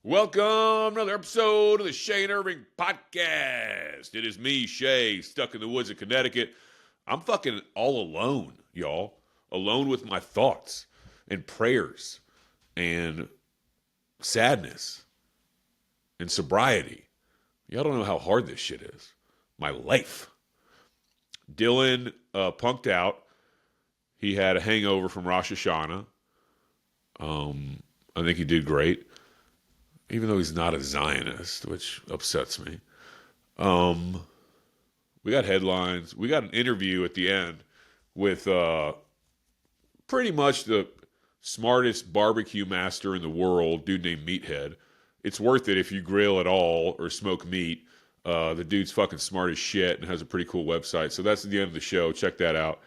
Welcome to another episode of the Shane Irving Podcast. It is me, Shay, stuck in the woods of Connecticut. I'm fucking all alone, y'all. Alone with my thoughts and prayers and sadness and sobriety. Y'all don't know how hard this shit is. My life. Dylan punked out. He had a hangover from Rosh Hashanah. I think he did great. Even though he's not a Zionist, which upsets me. We got headlines. We got an interview at the end with pretty much the smartest barbecue master in the world, dude named Meathead. It's worth it if you grill at all or smoke meat. The dude's fucking smart as shit and has a pretty cool website. So that's the end of the show. Check that out.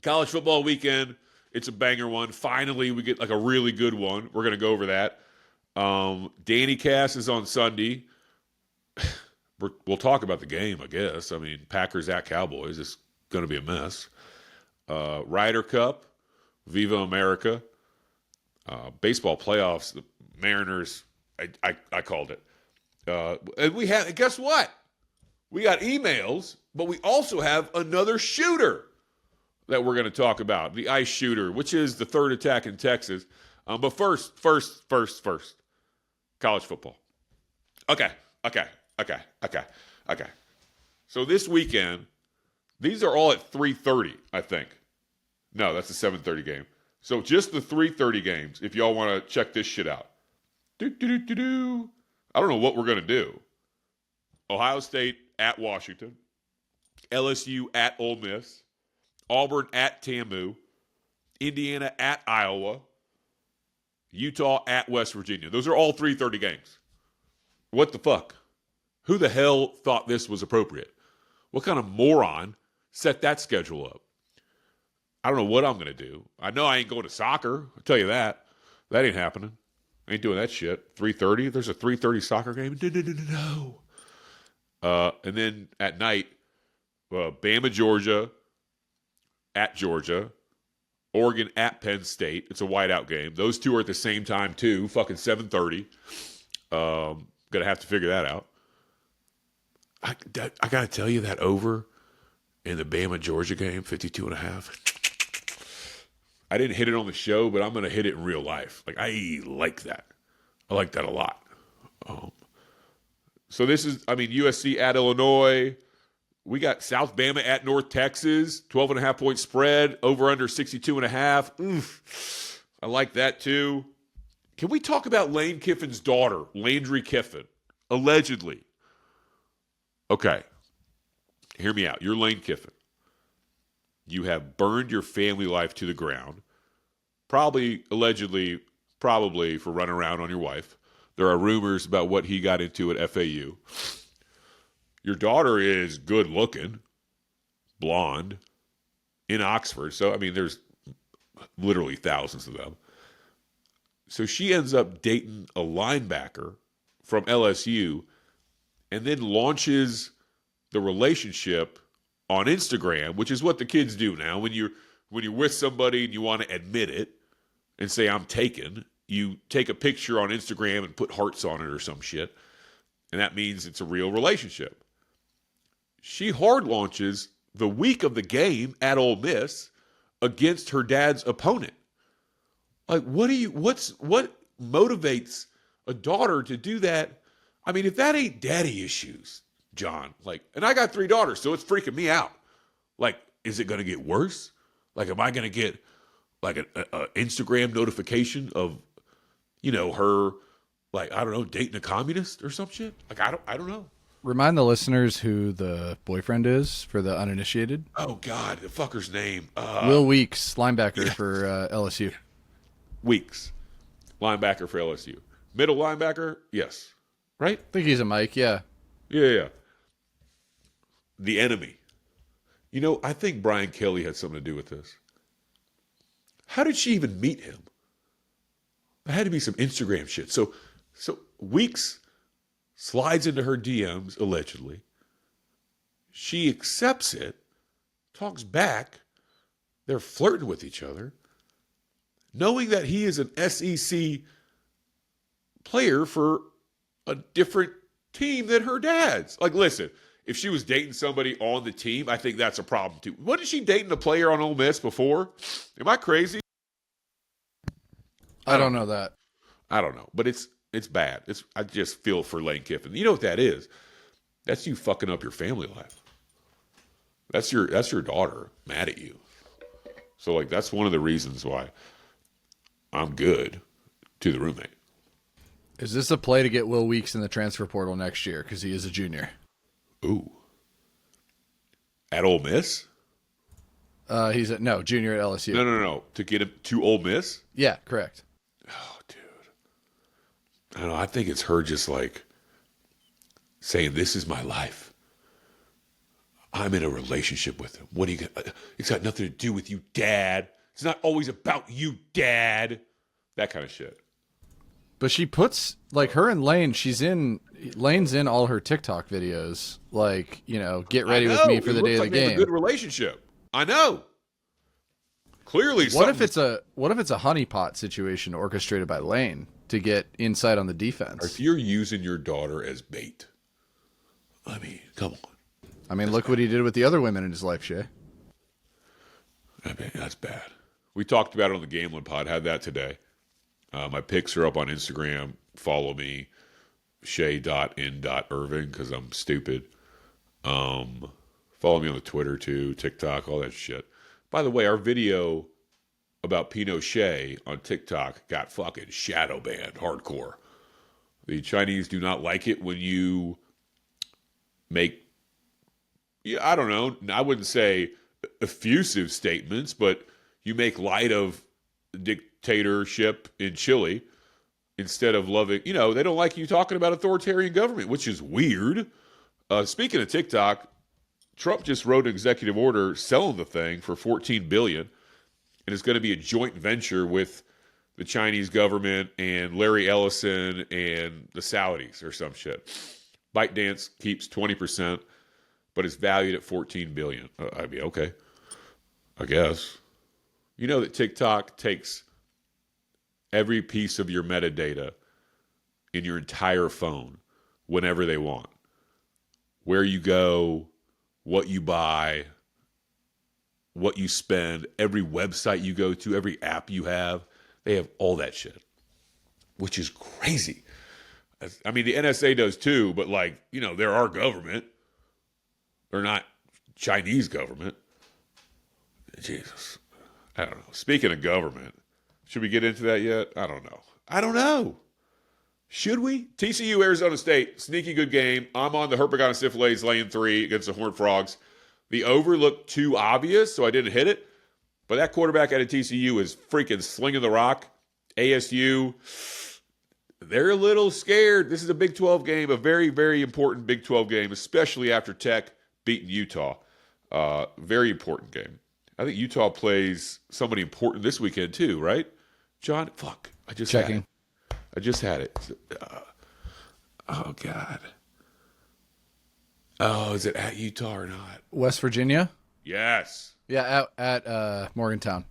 College football weekend. It's a banger one. Finally, we get like a really good one. We're going to go over that. Danny Cass is on Sunday. We'll talk about the game, I guess. I mean, Packers at Cowboys is going to be a mess. Ryder Cup, Viva America, baseball playoffs, the Mariners, I called it. And we have, guess what? We got emails, but we also have another shooter that we're going to talk about, the ice shooter, which is the third attack in Texas. But first, college football. Okay. So this weekend, these are all at 3:30, I think. No, that's a 7:30 game. So just the 3:30 games, if y'all want to check this shit out. I don't know what we're going to do. Ohio State at Washington. LSU at Ole Miss. Auburn at TAMU. Indiana at Iowa. Utah at West Virginia. Those are all 3:30 games. What the fuck? Who the hell thought this was appropriate? What kind of moron set that schedule up? I don't know what I'm going to do. I know I ain't going to soccer. I'll tell you that. That ain't happening. I ain't doing that shit. 3:30? There's a 3:30 soccer game? No. And then at night, Bama, Georgia, at Georgia. Oregon at Penn State. It's a whiteout game. Those two are at the same time, too. Fucking 7:30. Gonna have to figure that out. I got to tell you that over in the Bama-Georgia game, 52.5. I didn't hit it on the show, but I'm going to hit it in real life. Like, I like that. I like that a lot. So this is, USC at Illinois. We got South Bama at North Texas, 12.5 point spread, over under 62.5. Oof. I like that too. Can we talk about Lane Kiffin's daughter, Landry Kiffin? Allegedly. Okay. Hear me out. You're Lane Kiffin. You have burned your family life to the ground. Allegedly for running around on your wife. There are rumors about what he got into at FAU. Your daughter is good looking, blonde, in Oxford. So, there's literally thousands of them. So she ends up dating a linebacker from LSU and then launches the relationship on Instagram, which is what the kids do now. When you're with somebody and you want to admit it and say, I'm taken, you take a picture on Instagram and put hearts on it or some shit. And that means it's a real relationship. She hard launches the week of the game at Ole Miss against her dad's opponent. Like, what motivates a daughter to do that? If that ain't daddy issues, John, and I got 3 daughters, so it's freaking me out. Is it going to get worse? Am I going to get an Instagram notification of, her, I don't know, dating a communist or some shit? I don't know. Remind the listeners who the boyfriend is for the uninitiated. Oh, God, the fucker's name. Will Weeks, linebacker for LSU. Weeks, linebacker for LSU. Middle linebacker? Yes. Right? I think he's a Mike, yeah. Yeah. The enemy. I think Brian Kelly had something to do with this. How did she even meet him? There had to be some Instagram shit. So Weeks slides into her DMs, allegedly. She accepts it, talks back. They're flirting with each other. Knowing that he is an SEC player for a different team than her dad's. Like, listen, if she was dating somebody on the team, I think that's a problem too. Wasn't she dating a player on Ole Miss before? Am I crazy? I don't know that. I don't know, but it's bad. I just feel for Lane Kiffin. You know what that is? That's you fucking up your family life. That's your daughter mad at you. So like that's one of the reasons why I'm good to the roommate. Is this a play to get Will Weeks in the transfer portal next year because he is a junior? Ooh. At Ole Miss? He's junior at LSU. No. To get him to Ole Miss? Yeah, correct. Oh, dude. I don't know. I think it's her just like saying, "This is my life. I'm in a relationship with him. What do you got? It's got nothing to do with you, Dad. It's not always about you, Dad." That kind of shit. But she puts like her and Lane. Lane's in all her TikTok videos. Like, get ready with me for the day of the game. They have a good relationship. I know. Clearly, what if it's a honeypot situation orchestrated by Lane to get insight on the defense? If you're using your daughter as bait, I mean, come on. I mean, look what he did with the other women in his life, Shay. I mean, that's bad. We talked about it on the Gambling Pod. Had that today. My pics are up on Instagram. Follow me, shay.in.irving, because I'm stupid. Follow me on the Twitter, too, TikTok, all that shit. By the way, our video about Pinochet on TikTok got fucking shadow banned hardcore. The Chinese do not like it when you make, I don't know, I wouldn't say effusive statements, but you make light of dictatorship in Chile instead of loving, they don't like you talking about authoritarian government, which is weird. Speaking of TikTok, Trump just wrote an executive order selling the thing for $14 billion, and it's going to be a joint venture with the Chinese government and Larry Ellison and the Saudis or some shit. ByteDance keeps 20%, but it's valued at $14 billion. I'd be okay, I guess. You know that TikTok takes every piece of your metadata in your entire phone whenever they want. Where you go, what you buy, what you spend, every website you go to, every app you have, they have all that shit, which is crazy. I mean, the NSA does too, but they're our government. They're not Chinese government. Jesus. I don't know. Speaking of government, should we get into that yet? I don't know. Should we? TCU, Arizona State, sneaky good game. I'm on the Herpagona Syphilis lane 3 against the Horned Frogs. The over looked too obvious, so I didn't hit it. But that quarterback out of TCU is freaking slinging the rock. ASU, they're a little scared. This is a Big 12 game, a very, very important Big 12 game, especially after Tech beating Utah. Very important game. I think Utah plays somebody important this weekend too, right? John, fuck. I just checking. I just had it. Oh, God. Oh, is it at Utah or not? West Virginia? Yes. Yeah, at Morgantown.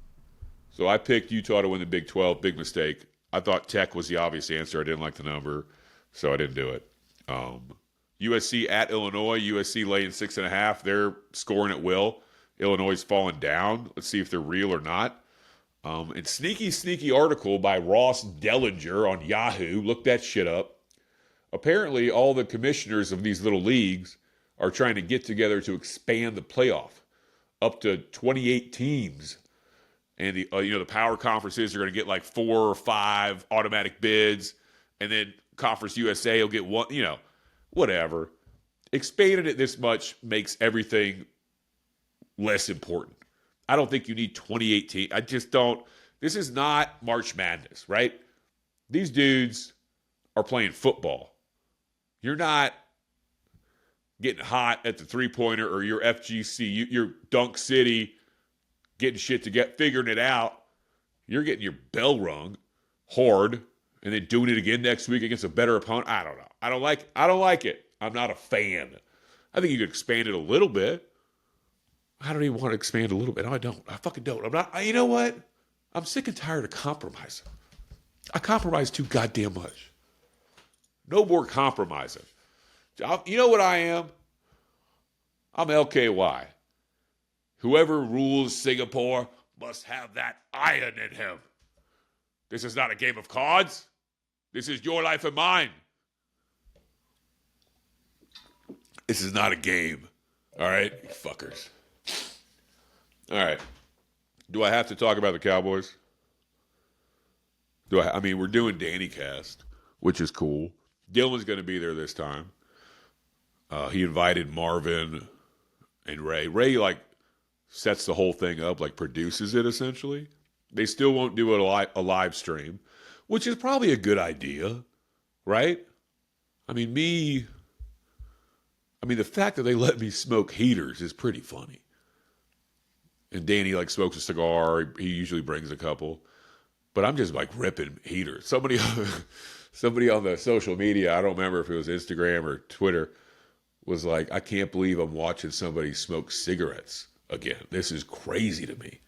So I picked Utah to win the Big 12. Big mistake. I thought Tech was the obvious answer. I didn't like the number, so I didn't do it. USC at Illinois. USC laying 6.5. They're scoring at will. Illinois is falling down. Let's see if they're real or not. And sneaky article by Ross Dellinger on Yahoo. Look that shit up. Apparently, all the commissioners of these little leagues are trying to get together to expand the playoff up to 28 teams. And the power conferences are going to get like 4 or 5 automatic bids. And then Conference USA will get one, whatever. Expanding it this much makes everything less important. I don't think you need 28 teams. I just don't. This is not March Madness, right? These dudes are playing football. You're not getting hot at the three-pointer or your FGC, your Dunk City, getting shit to figuring it out. You're getting your bell rung hard and then doing it again next week against a better opponent. I don't know. I don't like it. I'm not a fan. I think you could expand it a little bit. I don't even want to expand a little bit. No, I don't. I fucking don't. I'm not. You know what? I'm sick and tired of compromising. I compromise too goddamn much. No more compromising. You know what I am? I'm LKY. Whoever rules Singapore must have that iron in him. This is not a game of cards. This is your life and mine. This is not a game. All right? You fuckers. All right. Do I have to talk about the Cowboys? I mean, we're doing Danny Cast, which is cool. Dylan's going to be there this time. He invited Marvin and Ray. Ray, like, sets the whole thing up, like, produces it, essentially. They still won't do a live stream, which is probably a good idea, right? I mean, the fact that they let me smoke heaters is pretty funny. And Danny, like, smokes a cigar. He usually brings a couple. But I'm just, like, ripping heaters. Somebody on the social media, I don't remember if it was Instagram or Twitter, was like, I can't believe I'm watching somebody smoke cigarettes again. This is crazy to me.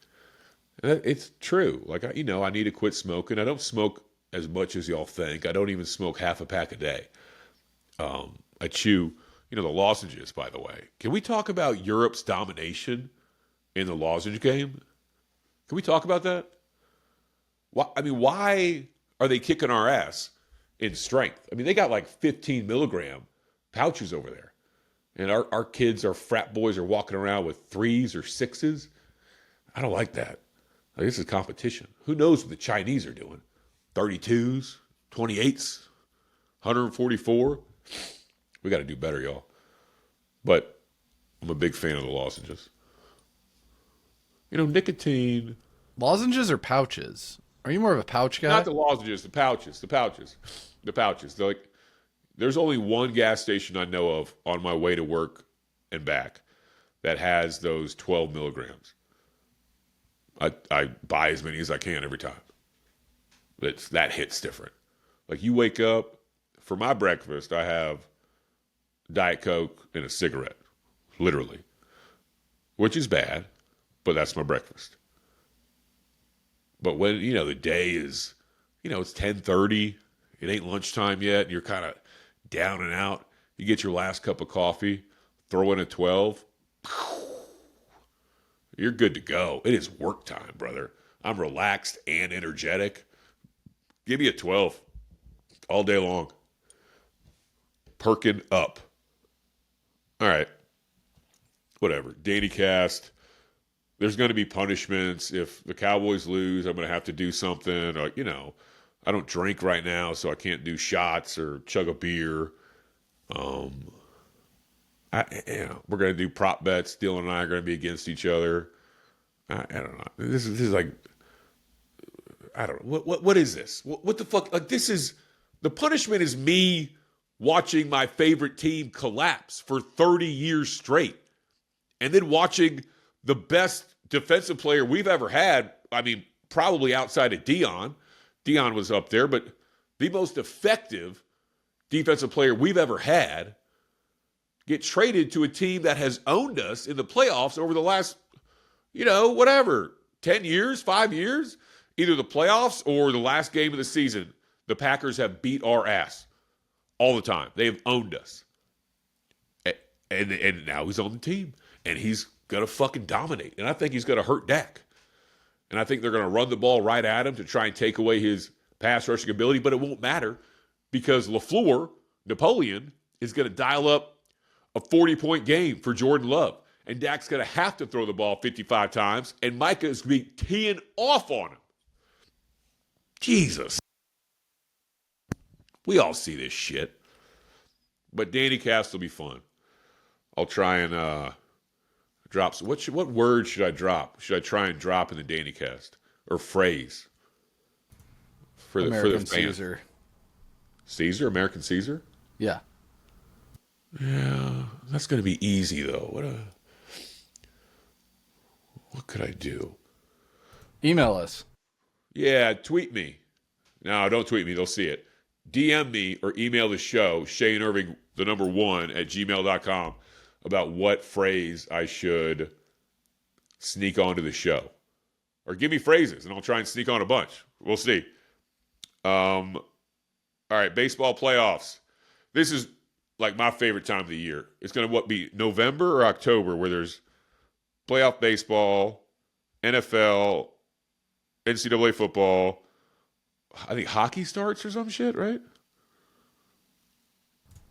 And it's true. Like, I need to quit smoking. I don't smoke as much as y'all think. I don't even smoke half a pack a day. I chew, the lozenges, by the way. Can we talk about Europe's domination in the lozenge game? Can we talk about that? Why are they kicking our ass in strength? I mean, they got like 15 milligram pouches over there. And our kids, our frat boys are walking around with 3s or 6s. I don't like that. Like, this is competition. Who knows what the Chinese are doing? 32s, 28s, 144. We got to do better, y'all. But I'm a big fan of the lozenges. Nicotine. Lozenges or pouches? Are you more of a pouch guy? Not the lozenges, the pouches. They're like, there's only one gas station I know of on my way to work and back that has those 12 milligrams. I buy as many as I can every time. That hits different. Like, you wake up, for my breakfast, I have Diet Coke and a cigarette, literally, which is bad, but that's my breakfast. But when, the day is, it's 10:30, it ain't lunchtime yet, and you're kind of down and out, you get your last cup of coffee, throw in a 12, you're good to go. It is work time, brother. I'm relaxed and energetic. Give me a 12 all day long. Perking up. All right. Whatever. Danny Cast. There's going to be punishments. If the Cowboys lose, I'm going to have to do something. Or, I don't drink right now, so I can't do shots or chug a beer. We're going to do prop bets. Dylan and I are going to be against each other. I don't know. This is like, I don't know. What is this? What the fuck? Like, this is, the punishment is me watching my favorite team collapse for 30 years straight. And then watching the best defensive player we've ever had. I mean, probably outside of Dion. Dion was up there, but the most effective defensive player we've ever had get traded to a team that has owned us in the playoffs over the last, 10 years, 5 years, either the playoffs or the last game of the season. The Packers have beat our ass all the time. They have owned us. And now he's on the team, and he's going to fucking dominate. And I think he's going to hurt Dak. And I think they're going to run the ball right at him to try and take away his pass rushing ability, but it won't matter because Napoleon, is going to dial up a 40-point game for Jordan Love. And Dak's going to have to throw the ball 55 times, and Micah is going to be teeing off on him. Jesus. We all see this shit. But Danny Cast will be fun. I'll try and drop some. What word should I drop? Should I try and drop in the Danny Cast? Or phrase? For the American fan? Caesar. Caesar? American Caesar? Yeah. Yeah, that's going to be easy, though. What could I do? Email us. Yeah, tweet me. No, don't tweet me. They'll see it. DM me or email the show, Shane Irving, the number 1 at gmail.com, about what phrase I should sneak onto the show. Or give me phrases, and I'll try and sneak on a bunch. We'll see. All right, baseball playoffs. This is like my favorite time of the year. It's going to be November or October where there's playoff baseball, NFL, NCAA football. I think hockey starts or some shit, right?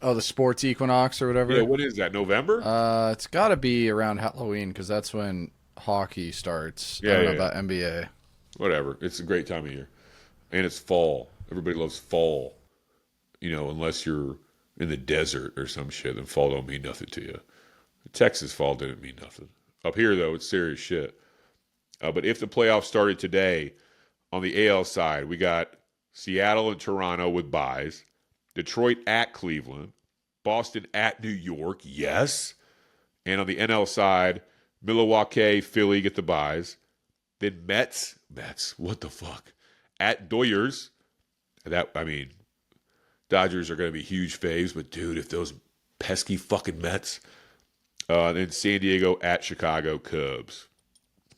Oh, the sports equinox or whatever. Yeah, what is that? November? It's got to be around Halloween because that's when hockey starts. Yeah, I don't yeah, know about NBA. Whatever. It's a great time of year, and it's fall. Everybody loves fall. Unless you're in the desert or some shit, then fall don't mean nothing to you. Texas fall didn't mean nothing. Up here though, it's serious shit. But if the playoffs started today, on the AL side, we got Seattle and Toronto with byes. Detroit at Cleveland, Boston at New York, yes. And on the NL side, Milwaukee, Philly get the byes. Then Mets, what the fuck? At Dodgers, Dodgers are going to be huge faves, but dude, if those pesky fucking Mets. Then San Diego at Chicago Cubs.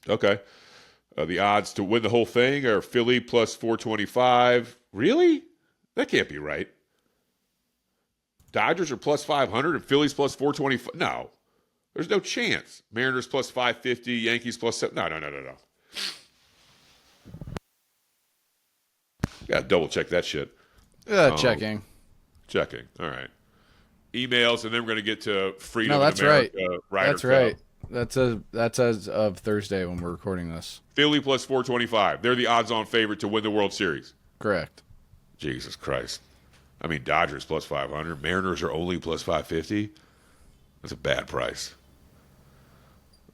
Okay. The odds to win the whole thing are Philly plus 425. Really? That can't be right. Dodgers are plus 500 and Phillies plus 425. No, there's no chance. Mariners plus 550, Yankees plus 7. No. Got to double check that shit. Checking. Checking. All right. Emails, and then we're going to get to Freedom No, that's in America. right. That's right. That's as of Thursday when we're recording this. Philly plus 425. They're the odds-on favorite to win the World Series. Correct. Jesus Christ. Dodgers plus 500. Mariners are only plus 550. That's a bad price.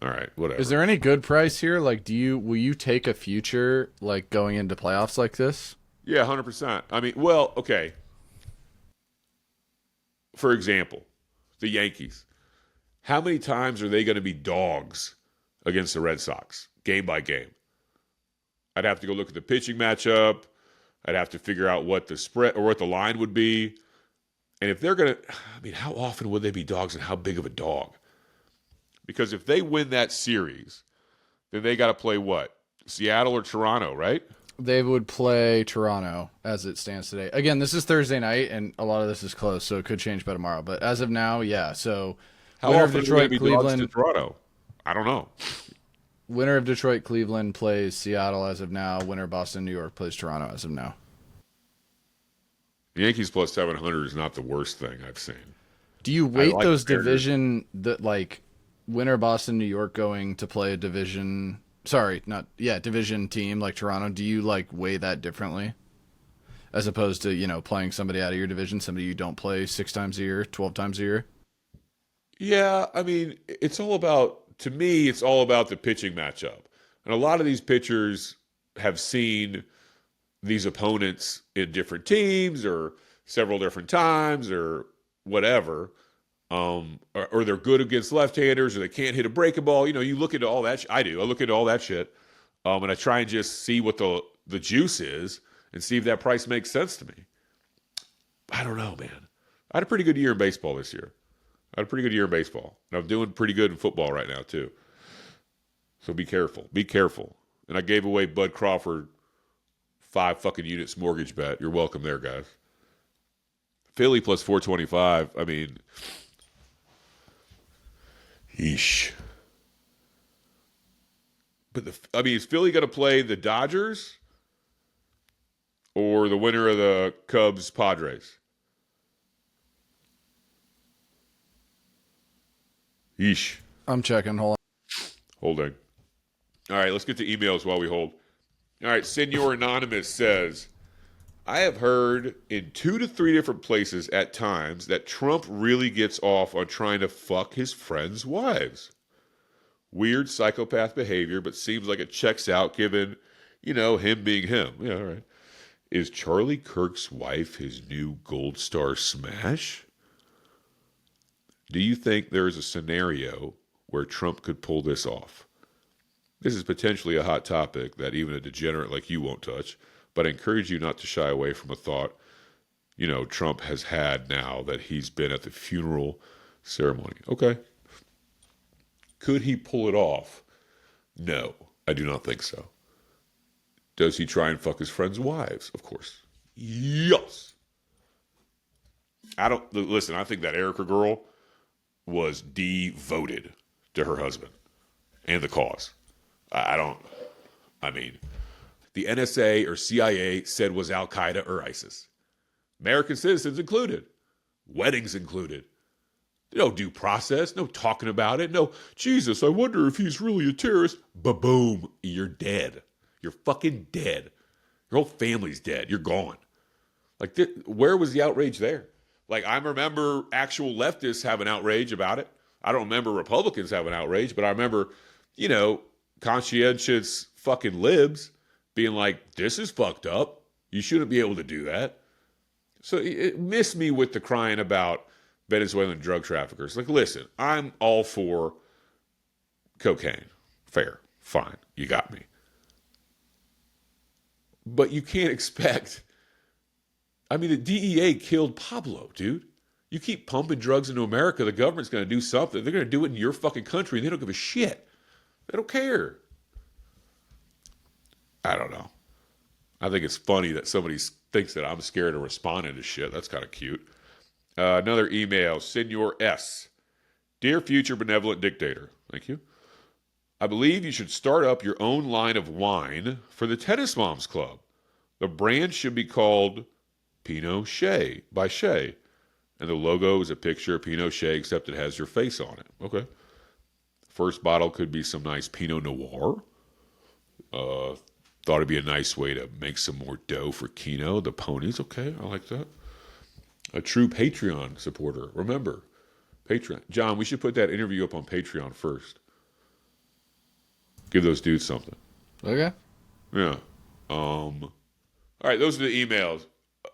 All right, whatever. Is there any good price here? Like, will you take a future like going into playoffs like this? Yeah, 100%. Okay. For example, the Yankees. How many times are they going to be dogs against the Red Sox, game by game? I'd have to go look at the pitching matchup. I'd have to figure out what the spread or what the line would be. And if they're going to, how often would they be dogs and how big of a dog? Because if they win that series, then they got to play what? Seattle or Toronto, right? They would play Toronto as it stands today. Again, this is Thursday night, and a lot of this is close, so it could change by tomorrow. But as of now, yeah. So how winner often of Detroit, would they be Cleveland, dogs to Toronto? I don't know. Winner of Detroit, Cleveland plays Seattle as of now. Winner Boston, New York plays Toronto as of now. The Yankees plus 700 is not the worst thing I've seen. Do you weight those division winner Boston, New York going to play a division? Sorry, division team like Toronto. Do you weigh that differently, as opposed to playing somebody out of your division, somebody you don't play 6 times a year, 12 times a year? Yeah, it's all about. To me, it's all about the pitching matchup. And a lot of these pitchers have seen these opponents in different teams or several different times or whatever. Or they're good against left-handers or they can't hit a breaking ball. You look into all that. I do. I look into all that shit. And I try and just see what the juice is and see if that price makes sense to me. I don't know, man. I had a pretty good year in baseball this year. And I'm doing pretty good in football right now, too. So be careful. Be careful. And I gave away Bud Crawford 5 fucking units mortgage bet. You're welcome there, guys. Philly plus 425. Yeesh. But is Philly going to play the Dodgers or the winner of the Cubs Padres? Yeesh. I'm checking. Hold on. Holding. All right, let's get to emails while we hold. All right, Senor Anonymous says, I have heard in 2 to 3 different places at times that Trump really gets off on trying to fuck his friends' wives. Weird psychopath behavior, but seems like it checks out given, him being him. Yeah, all right. Is Charlie Kirk's wife his new gold star smash? Do you think there is a scenario where Trump could pull this off? This is potentially a hot topic that even a degenerate like you won't touch, but I encourage you not to shy away from a thought, Trump has had now that he's been at the funeral ceremony. Okay. Could he pull it off? No, I do not think so. Does he try and fuck his friends' wives? Of course. Yes. Listen, I think that Erica girl was devoted to her husband and the cause. I mean, the NSA or CIA said was Al Qaeda or ISIS. American citizens included. Weddings included. No due process, no talking about it, no, Jesus, I wonder if he's really a terrorist. Ba-boom, you're dead. You're fucking dead. Your whole family's dead. You're gone. Like, where was the outrage there? Like, I remember actual leftists having outrage about it. I don't remember Republicans having outrage, but I remember, conscientious fucking libs being like, this is fucked up. You shouldn't be able to do that. So it missed me with the crying about Venezuelan drug traffickers. Like, listen, I'm all for cocaine. Fair. Fine. You got me. But you can't expect... I mean, the DEA killed Pablo, dude. You keep pumping drugs into America, the government's going to do something. They're going to do it in your fucking country, and they don't give a shit. They don't care. I don't know. I think it's funny that somebody thinks that I'm scared of responding to shit. That's kind of cute. Another email, Senor S. Dear future benevolent dictator. Thank you. I believe you should start up your own line of wine for the Tennis Moms Club. The brand should be called Pinot Shea by Shea. And the logo is a picture of Pinot Shea, except it has your face on it. Okay. First bottle could be some nice Pinot Noir. Thought it'd be a nice way to make some more dough for Keno, the ponies. Okay, I like that. A true Patreon supporter. Remember, Patreon. John, we should put that interview up on Patreon first. Give those dudes something. Okay. Yeah. All right, those are the emails.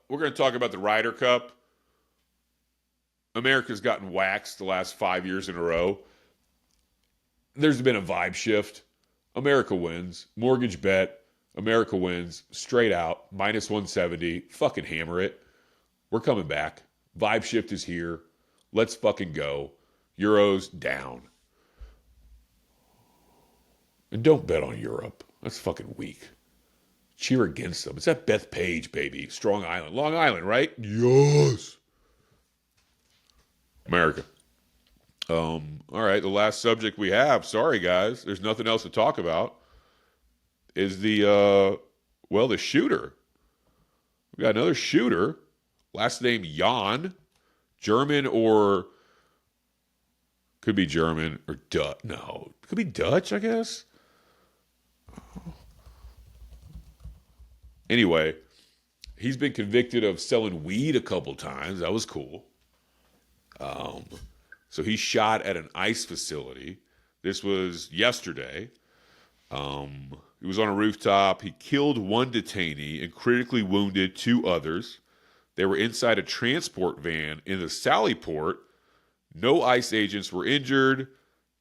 We're going to talk about the Ryder Cup. America's gotten waxed the last 5 years in a row. There's been a vibe shift. America wins. Mortgage bet. America wins. Straight out. Minus 170. Fucking hammer it. We're coming back. Vibe shift is here. Let's fucking go. Euros down. And don't bet on Europe. That's fucking weak. Cheer against them. It's that Beth Page, baby. Strong Island. Long Island, right? Yes. America. All right, the last subject we have, sorry guys, there's nothing else to talk about, is the shooter. We got another shooter. Last name Jan. German or... Could be German or Dutch. No, could be Dutch, I guess. Anyway, he's been convicted of selling weed a couple times. That was cool. So he shot at an ICE facility. This was yesterday. He was on a rooftop. He killed one detainee and critically wounded two others. They were inside a transport van in the Sallyport. No ICE agents were injured.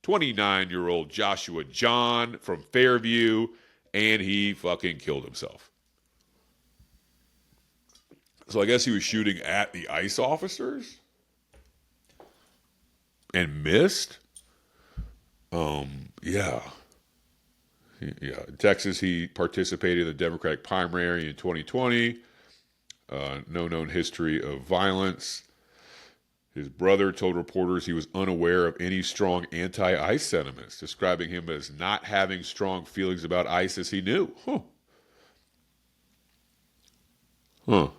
29-year-old Joshua John from Fairview, and he fucking killed himself. So I guess he was shooting at the ICE officers and missed. Yeah. In Texas, he participated in the Democratic primary in 2020. No known history of violence. His brother told reporters he was unaware of any strong anti-ICE sentiments, describing him as not having strong feelings about ICE as he knew. All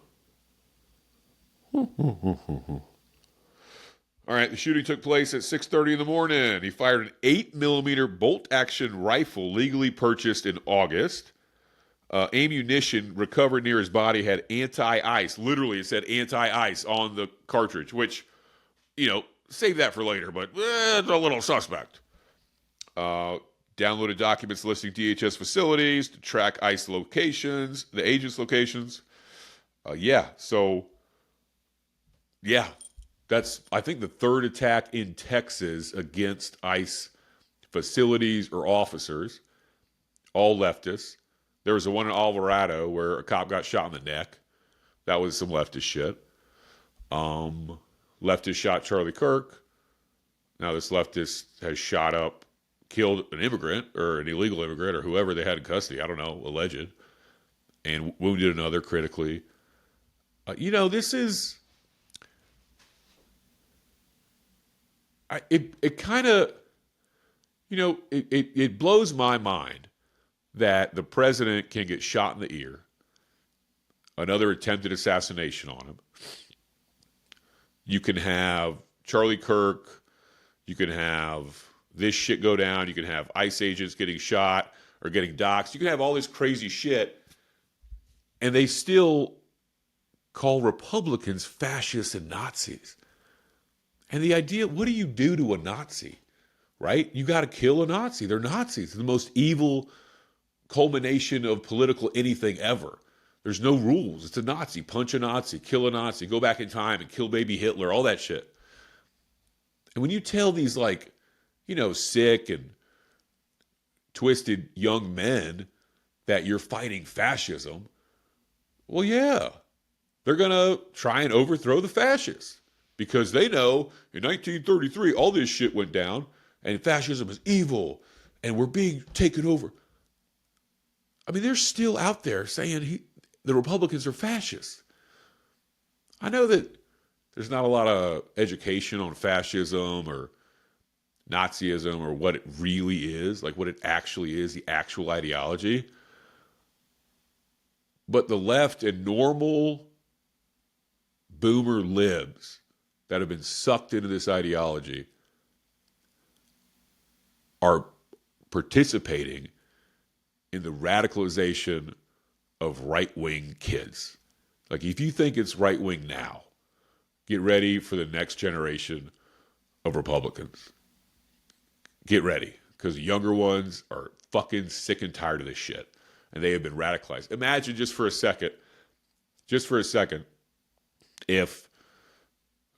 right, the shooting took place at 6:30 in the morning. He fired an 8mm bolt-action rifle legally purchased in August. Ammunition recovered near his body had anti-ice. Literally, it said anti-ice on the cartridge, which, save that for later, but it's a little suspect. Downloaded documents listing DHS facilities to track ICE locations, the agents' locations. That's, I think, the third attack in Texas against ICE facilities or officers, all leftists. There was the one in Alvarado where a cop got shot in the neck. That was some leftist shit. Leftist shot Charlie Kirk. Now this leftist has killed an immigrant or an illegal immigrant or whoever they had in custody. I don't know, alleged. And wounded another critically. This is... it kind of, it blows my mind that the president can get shot in the ear, another attempted assassination on him. You can have Charlie Kirk. You can have this shit go down. You can have ICE agents getting shot or getting doxxed. You can have all this crazy shit. And they still call Republicans fascists and Nazis. And the idea, what do you do to a Nazi? Right? You got to kill a Nazi. They're Nazis. They're the most evil culmination of political anything ever. There's no rules. It's a Nazi. Punch a Nazi, kill a Nazi, go back in time and kill baby Hitler, all that shit. And when you tell these sick and twisted young men that you're fighting fascism, well, yeah, they're going to try and overthrow the fascists because they know in 1933, all this shit went down and fascism is evil and we're being taken over. I mean, they're still out there saying the Republicans are fascists. I know that there's not a lot of education on fascism or Nazism or what it really is, like what it actually is, the actual ideology. But the left and normal boomer libs that have been sucked into this ideology are participating in the radicalization of right-wing kids. Like, if you think it's right-wing now, get ready for the next generation of Republicans. Get ready, because the younger ones are fucking sick and tired of this shit, and they have been radicalized. Imagine just for a second, if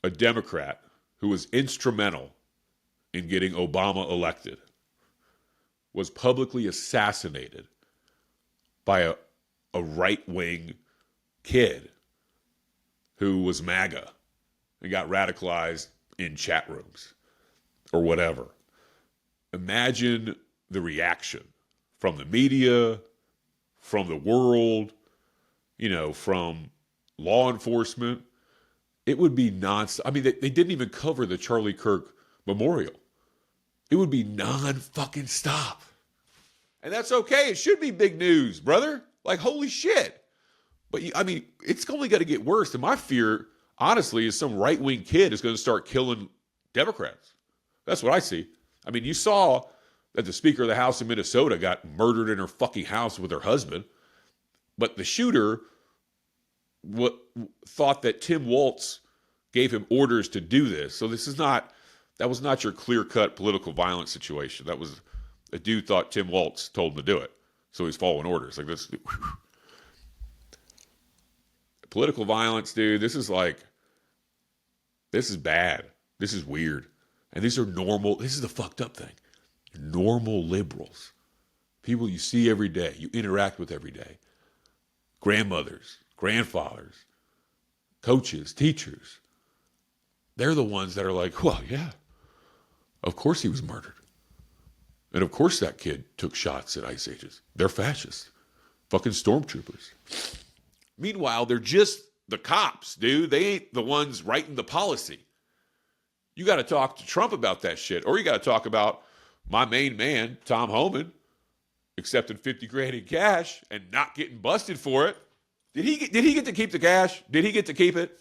a Democrat who was instrumental in getting Obama elected was publicly assassinated by a right-wing kid who was MAGA and got radicalized in chat rooms or whatever. Imagine the reaction from the media, from the world, from law enforcement. It would be nonstop. I mean, they didn't even cover the Charlie Kirk memorial. It would be non-fucking stop. And that's okay. It should be big news, brother. Like, holy shit. But, it's only going to get worse. And my fear, honestly, is some right-wing kid is going to start killing Democrats. That's what I see. I mean, you saw that the Speaker of the House in Minnesota got murdered in her fucking house with her husband. But the shooter thought that Tim Walz gave him orders to do this. So that was not your clear-cut political violence situation. That was a dude thought Tim Walz told him to do it. So he's following orders. Like this. Political violence, dude, this is bad. This is weird. And these are normal. This is the fucked up thing. Normal liberals. People you see every day, you interact with every day. Grandmothers, grandfathers, coaches, teachers. They're the ones that are like, well, yeah, of course he was murdered. And of course that kid took shots at ICE agents. They're fascists. Fucking stormtroopers. Meanwhile, they're just the cops, dude. They ain't the ones writing the policy. You got to talk to Trump about that shit. Or you got to talk about my main man, Tom Homan, accepting $50,000 in cash and not getting busted for it. Did he get to keep the cash? Did he get to keep it?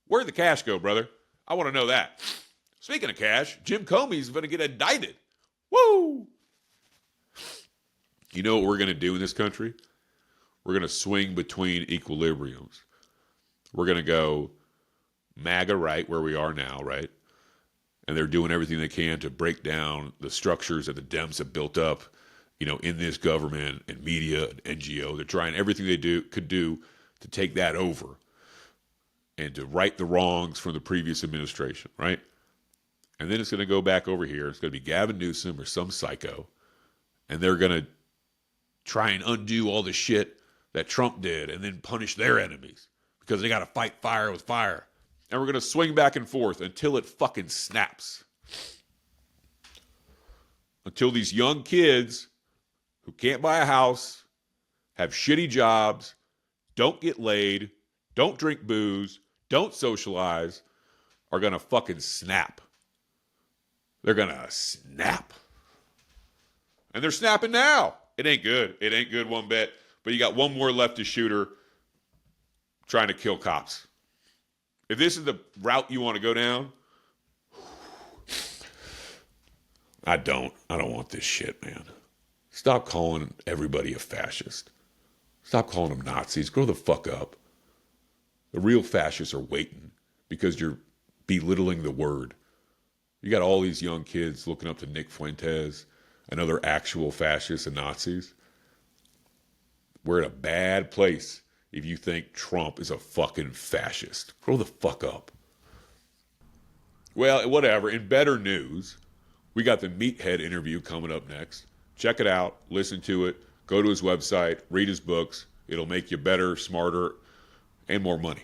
Where'd the cash go, brother? I want to know that. Speaking of cash, Jim Comey's going to get indicted. Woo! You know what we're going to do in this country? We're going to swing between equilibriums. We're going to go MAGA right, where we are now, right? And they're doing everything they can to break down the structures that the Dems have built up, in this government and media and NGO. They're trying everything they could do to take that over and to right the wrongs from the previous administration, right? And then it's going to go back over here. It's going to be Gavin Newsom or some psycho. And they're going to try and undo all the shit that Trump did and then punish their enemies because they got to fight fire with fire. And we're going to swing back and forth until it fucking snaps. Until these young kids who can't buy a house, have shitty jobs, don't get laid, don't drink booze, don't socialize, are going to fucking snap. They're going to snap. And they're snapping now. It ain't good. It ain't good one bit. But you got one more leftist shooter trying to kill cops. If this is the route you want to go down, I don't want this shit, man. Stop calling everybody a fascist. Stop calling them Nazis. Grow the fuck up. The real fascists are waiting because you're belittling the word. You got all these young kids looking up to Nick Fuentes and other actual fascists and Nazis. We're in a bad place if you think Trump is a fucking fascist. Grow the fuck up. Well, whatever. In better news, we got the Meathead interview coming up next. Check it out. Listen to it. Go to his website. Read his books. It'll make you better, smarter, and more money.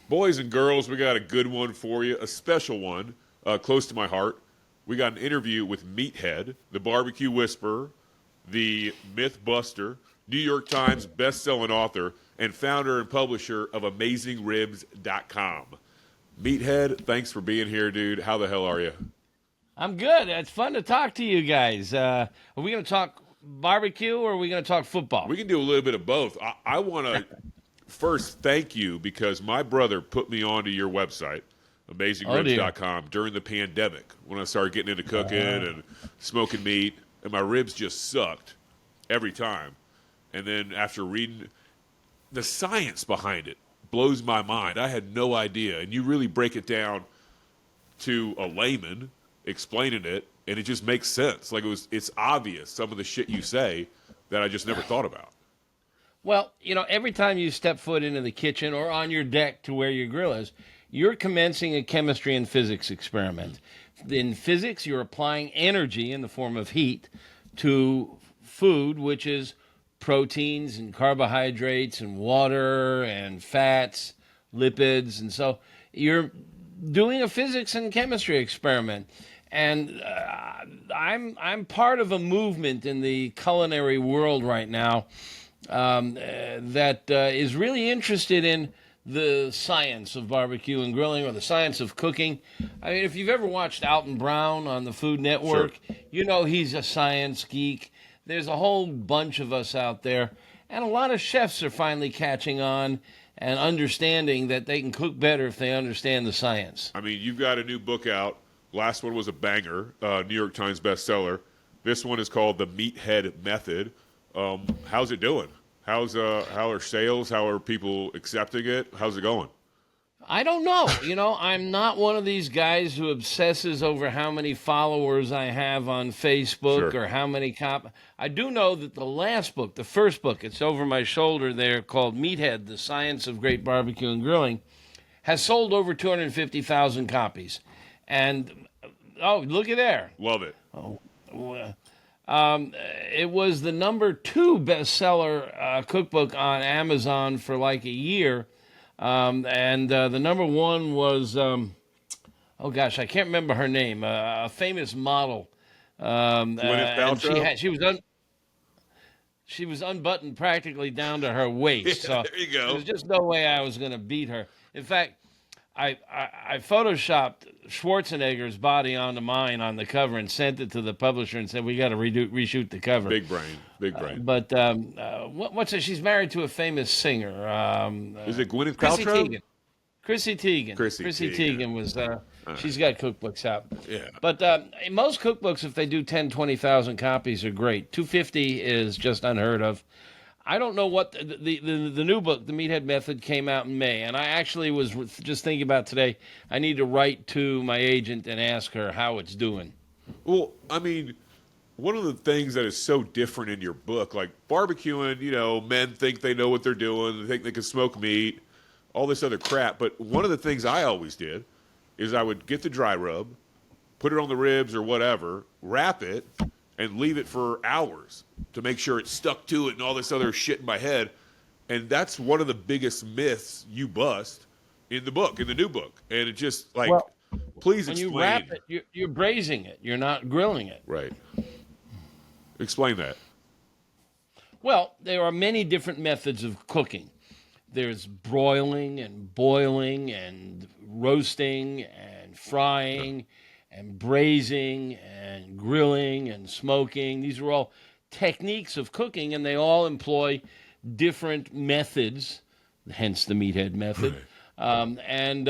Boys and girls, we got a good one for you. A special one, close to my heart. We got an interview with Meathead, the barbecue whisperer, the myth buster, New York Times best-selling author, and founder and publisher of AmazingRibs.com. Meathead, thanks for being here, dude. How the hell are you? I'm good. It's fun to talk to you guys. Are we going to talk barbecue or are we going to talk football? We can do a little bit of both. I want to first thank you because my brother put me onto your website, AmazingRibs.com, during the pandemic when I started getting into cooking and smoking meat, and my ribs just sucked every time. And then after reading the science behind it, blows my mind. I had no idea. And you really break it down to a layman explaining it, and it just makes sense. Like it's obvious, some of the shit you say that I just never thought about. Well, every time you step foot into the kitchen or on your deck to where your grill is, you're commencing a chemistry and physics experiment. In physics, you're applying energy in the form of heat to food, which is proteins and carbohydrates and water and fats, lipids. And so you're doing a physics and chemistry experiment. And I'm part of a movement in the culinary world right now that is really interested in the science of barbecue and grilling, or the science of cooking. I mean, if you've ever watched Alton Brown on the Food Network, Sure. You know he's a science geek. There's a whole bunch of us out there, and a lot of chefs are finally catching on and understanding that they can cook better if they understand the science. I mean, you've got a new book out. Last one was a banger, New York Times bestseller. This one is called The Meathead Method. How's it doing? How are sales? How are people accepting it? How's it going? I don't know. I'm not one of these guys who obsesses over how many followers I have on Facebook Sure. or how many I do know that the last book, the first book, it's over my shoulder there, called Meathead, The Science of Great Barbecue and Grilling, has sold over 250,000 copies. And, look at there. Love it. It was the number 2 bestseller cookbook on Amazon for like a year. And the number 1 was, I can't remember her name, a famous model. Gwyneth Paltrow? She was unbuttoned practically down to her waist. So there you go. There was just no way I was going to beat her. In fact, I photoshopped Schwarzenegger's body onto mine on the cover and sent it to the publisher and said, we got to reshoot the cover. Big brain. But what's it? She's married to a famous singer. Is it Gwyneth Chrissy Paltrow? Teigen. Chrissy Teigen was, she's got cookbooks out. Yeah. But most cookbooks, if they do 10, 20,000 copies, are great. 250 is just unheard of. I don't know what the new book, The Meathead Method, came out in May, and I actually was just thinking about today. I need to write to my agent and ask her how it's doing. Well, I mean, one of the things that is so different in your book, like barbecuing, men think they know what they're doing, they think they can smoke meat, all this other crap. But one of the things I always did is I would get the dry rub, put it on the ribs or whatever, wrap it, and leave it for hours to make sure it stuck to it and all this other shit in my head. And that's one of the biggest myths you bust in the book, in the new book. And it just, please when explain. When you wrap it, you're braising it. You're not grilling it. Right. Explain that. Well, there are many different methods of cooking. There's broiling and boiling and roasting and frying and braising and grilling and smoking. These are all techniques of cooking, and they all employ different methods, hence the meathead method. And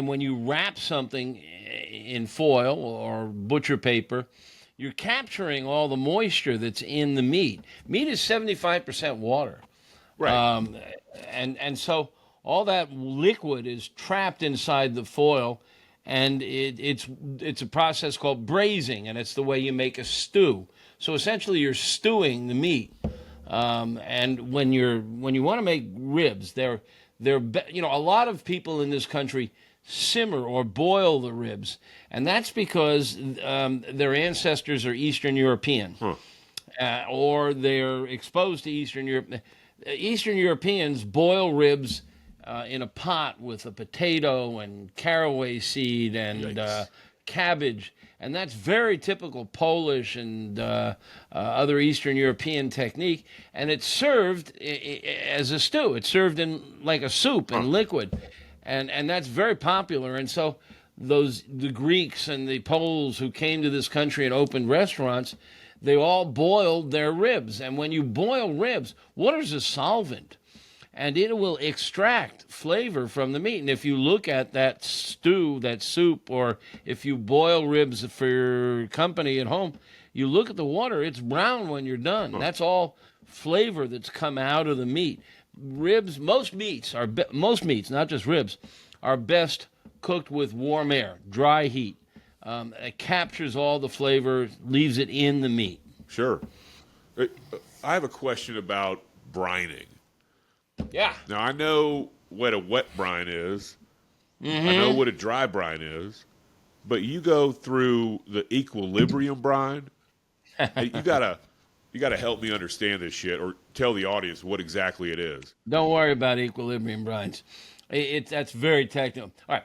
when you wrap something in foil or butcher paper, you're capturing all the moisture that's in the meat. Meat is 75% water. Right. And so all that liquid is trapped inside the foil, and it's a process called braising, and it's the way you make a stew. So essentially, you're stewing the meat. And when you want to make ribs, a lot of people in this country simmer or boil the ribs, and that's because their ancestors are Eastern European, or they're exposed to Eastern Europe. Eastern Europeans boil ribs in a pot with a potato and caraway seed and cabbage, and that's very typical Polish and other Eastern European technique. And it's served as a stew. It's served in like a soup in liquid, and that's very popular. And so the Greeks and the Poles who came to this country and opened restaurants, they all boiled their ribs. And when you boil ribs, water's a solvent, and it will extract flavor from the meat. And if you look at that stew, that soup, or if you boil ribs for your company at home, you look at the water, it's brown when you're done. That's all flavor that's come out of the meat. Ribs, most meats, not just ribs, are best cooked with warm air, dry heat. It captures all the flavor, leaves it in the meat. Sure. I have a question about brining. Yeah. Now, I know what a wet brine is. Mm-hmm. I know what a dry brine is. But you go through the equilibrium brine. You gotta help me understand this shit, or tell the audience what exactly it is. Don't worry about equilibrium brines. That's very technical. All right.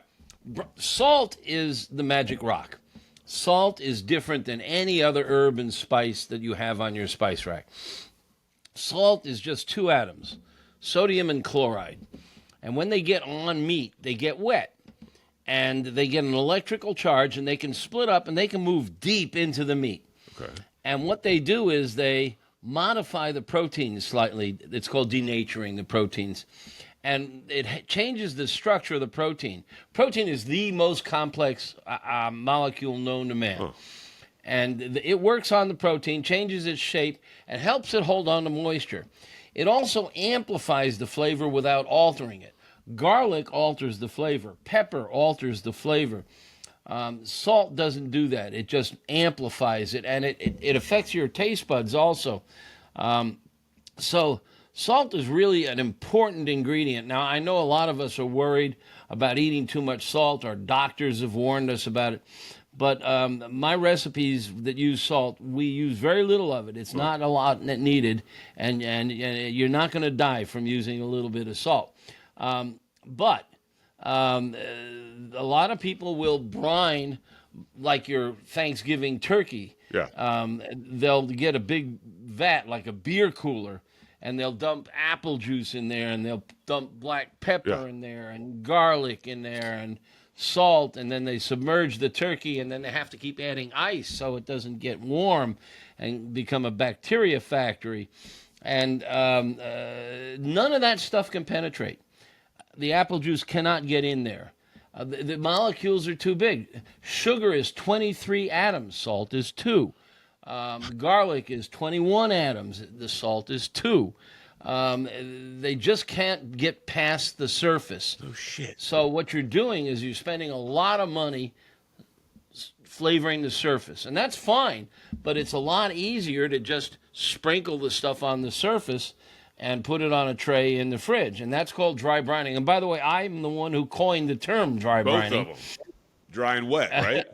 Salt is the magic rock. Salt is different than any other herb and spice that you have on your spice rack. Salt is just two atoms, sodium and chloride. And when they get on meat, they get wet. And they get an electrical charge, and they can split up, and they can move deep into the meat. Okay. And what they do is they modify the proteins slightly. It's called denaturing the proteins. And it changes the structure of the protein. Protein is the most complex molecule known to man. And it works on the protein, changes its shape, and helps it hold on to moisture. It also amplifies the flavor without altering it. Garlic alters the flavor. Pepper alters the flavor. Salt doesn't do that. It just amplifies it, and it affects your taste buds also. So salt is really an important ingredient. Now, I know a lot of us are worried about eating too much salt. Our doctors have warned us about it. But my recipes that use salt, we use very little of it. It's not a lot needed, and you're not going to die from using a little bit of salt. But a lot of people will brine like your Thanksgiving turkey. Yeah. They'll get a big vat, like a beer cooler, and they'll dump apple juice in there, and they'll dump black pepper in there, and garlic in there, and salt, and then they submerge the turkey, and then they have to keep adding ice so it doesn't get warm and become a bacteria factory. And none of that stuff can penetrate. The apple juice cannot get in there. The molecules are too big. Sugar is 23 atoms. Salt is 2. Garlic is 21 atoms. The salt is 2. They just can't get past the surface. Oh, shit. So what you're doing is you're spending a lot of money flavoring the surface. And that's fine, but it's a lot easier to just sprinkle the stuff on the surface and put it on a tray in the fridge. And that's called dry brining. And by the way, I'm the one who coined the term dry brining. Both of them. Dry and wet, right?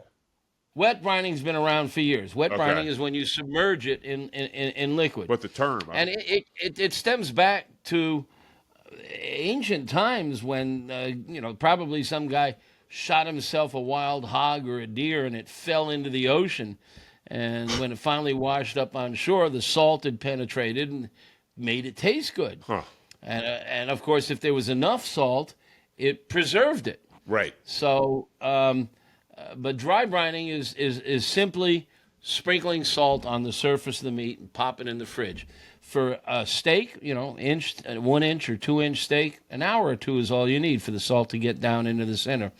Wet brining's been around for years. Wet brining is when you submerge it in liquid. But the term. And it stems back to ancient times when, probably some guy shot himself a wild hog or a deer and it fell into the ocean. And when it finally washed up on shore, the salt had penetrated and made it taste good. And of course, if there was enough salt, it preserved it. Right. So, but dry brining is simply sprinkling salt on the surface of the meat and pop it in the fridge. For a steak, 1 inch or 2 inch steak, an hour or two is all you need for the salt to get down into the center.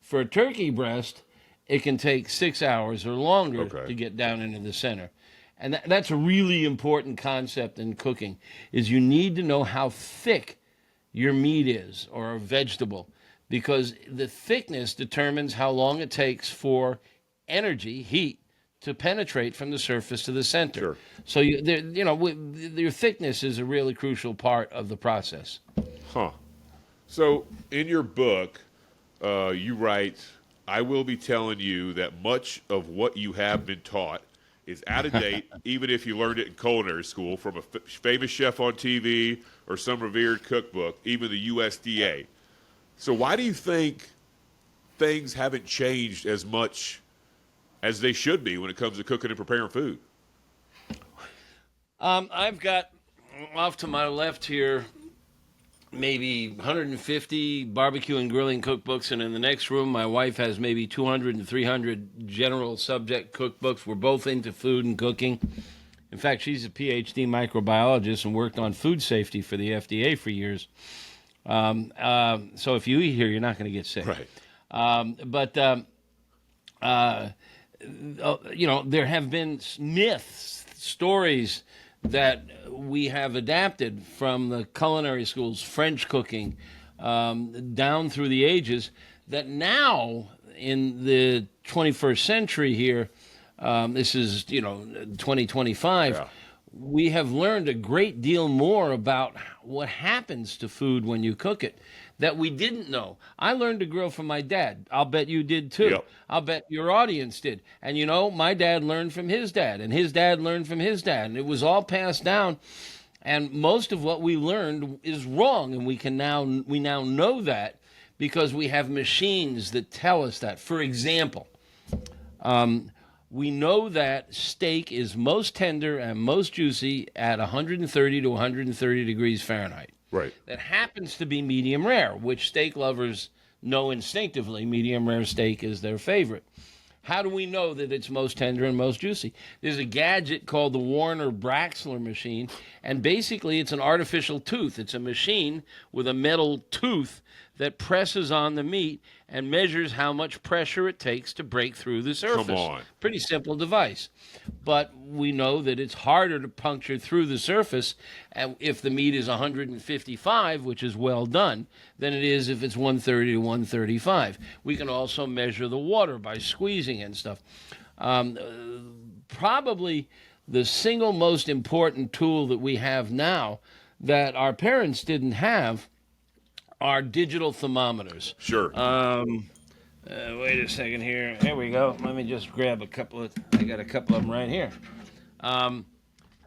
For a turkey breast, it can take 6 hours or longer to get down into the center. And that's a really important concept in cooking, is you need to know how thick your meat is or a vegetable, because the thickness determines how long it takes for energy, heat, to penetrate from the surface to the center. Sure. So your thickness is a really crucial part of the process. Huh. So in your book, you write, I will be telling you that much of what you have been taught is out of date, even if you learned it in culinary school from a famous chef on TV or some revered cookbook, even the USDA. So why do you think things haven't changed as much as they should be when it comes to cooking and preparing food? I've got off to my left here maybe 150 barbecue and grilling cookbooks, and in the next room my wife has maybe 200 and 300 general subject cookbooks. We're both into food and cooking. In fact, she's a PhD microbiologist and worked on food safety for the FDA for years. So if you eat here, you're not going to get sick. Right. There have been myths, stories that we have adapted from the culinary schools, French cooking, down through the ages, that now in the 21st century here, this is, 2025, we have learned a great deal more about what happens to food when you cook it that we didn't know. I learned to grill from my dad. I'll bet you did too. Yep. I'll bet your audience did. And my dad learned from his dad, and his dad learned from his dad, and it was all passed down. And most of what we learned is wrong, and we now know that because we have machines that tell us that. For example, we know that steak is most tender and most juicy at 130 to 130 degrees Fahrenheit. Right. That happens to be medium rare, which steak lovers know instinctively. Medium rare steak is their favorite. How do we know that it's most tender and most juicy? There's a gadget called the Warner-Braxler machine, and basically it's an artificial tooth. It's a machine with a metal tooth that presses on the meat and measures how much pressure it takes to break through the surface. Come on. Pretty simple device. But we know that it's harder to puncture through the surface if the meat is 155, which is well done, than it is if it's 130 to 135. We can also measure the water by squeezing and stuff. Probably the single most important tool that we have now that our parents didn't have are digital thermometers. Sure. Wait a second here. There we go. Let me just grab I got a couple of them right here.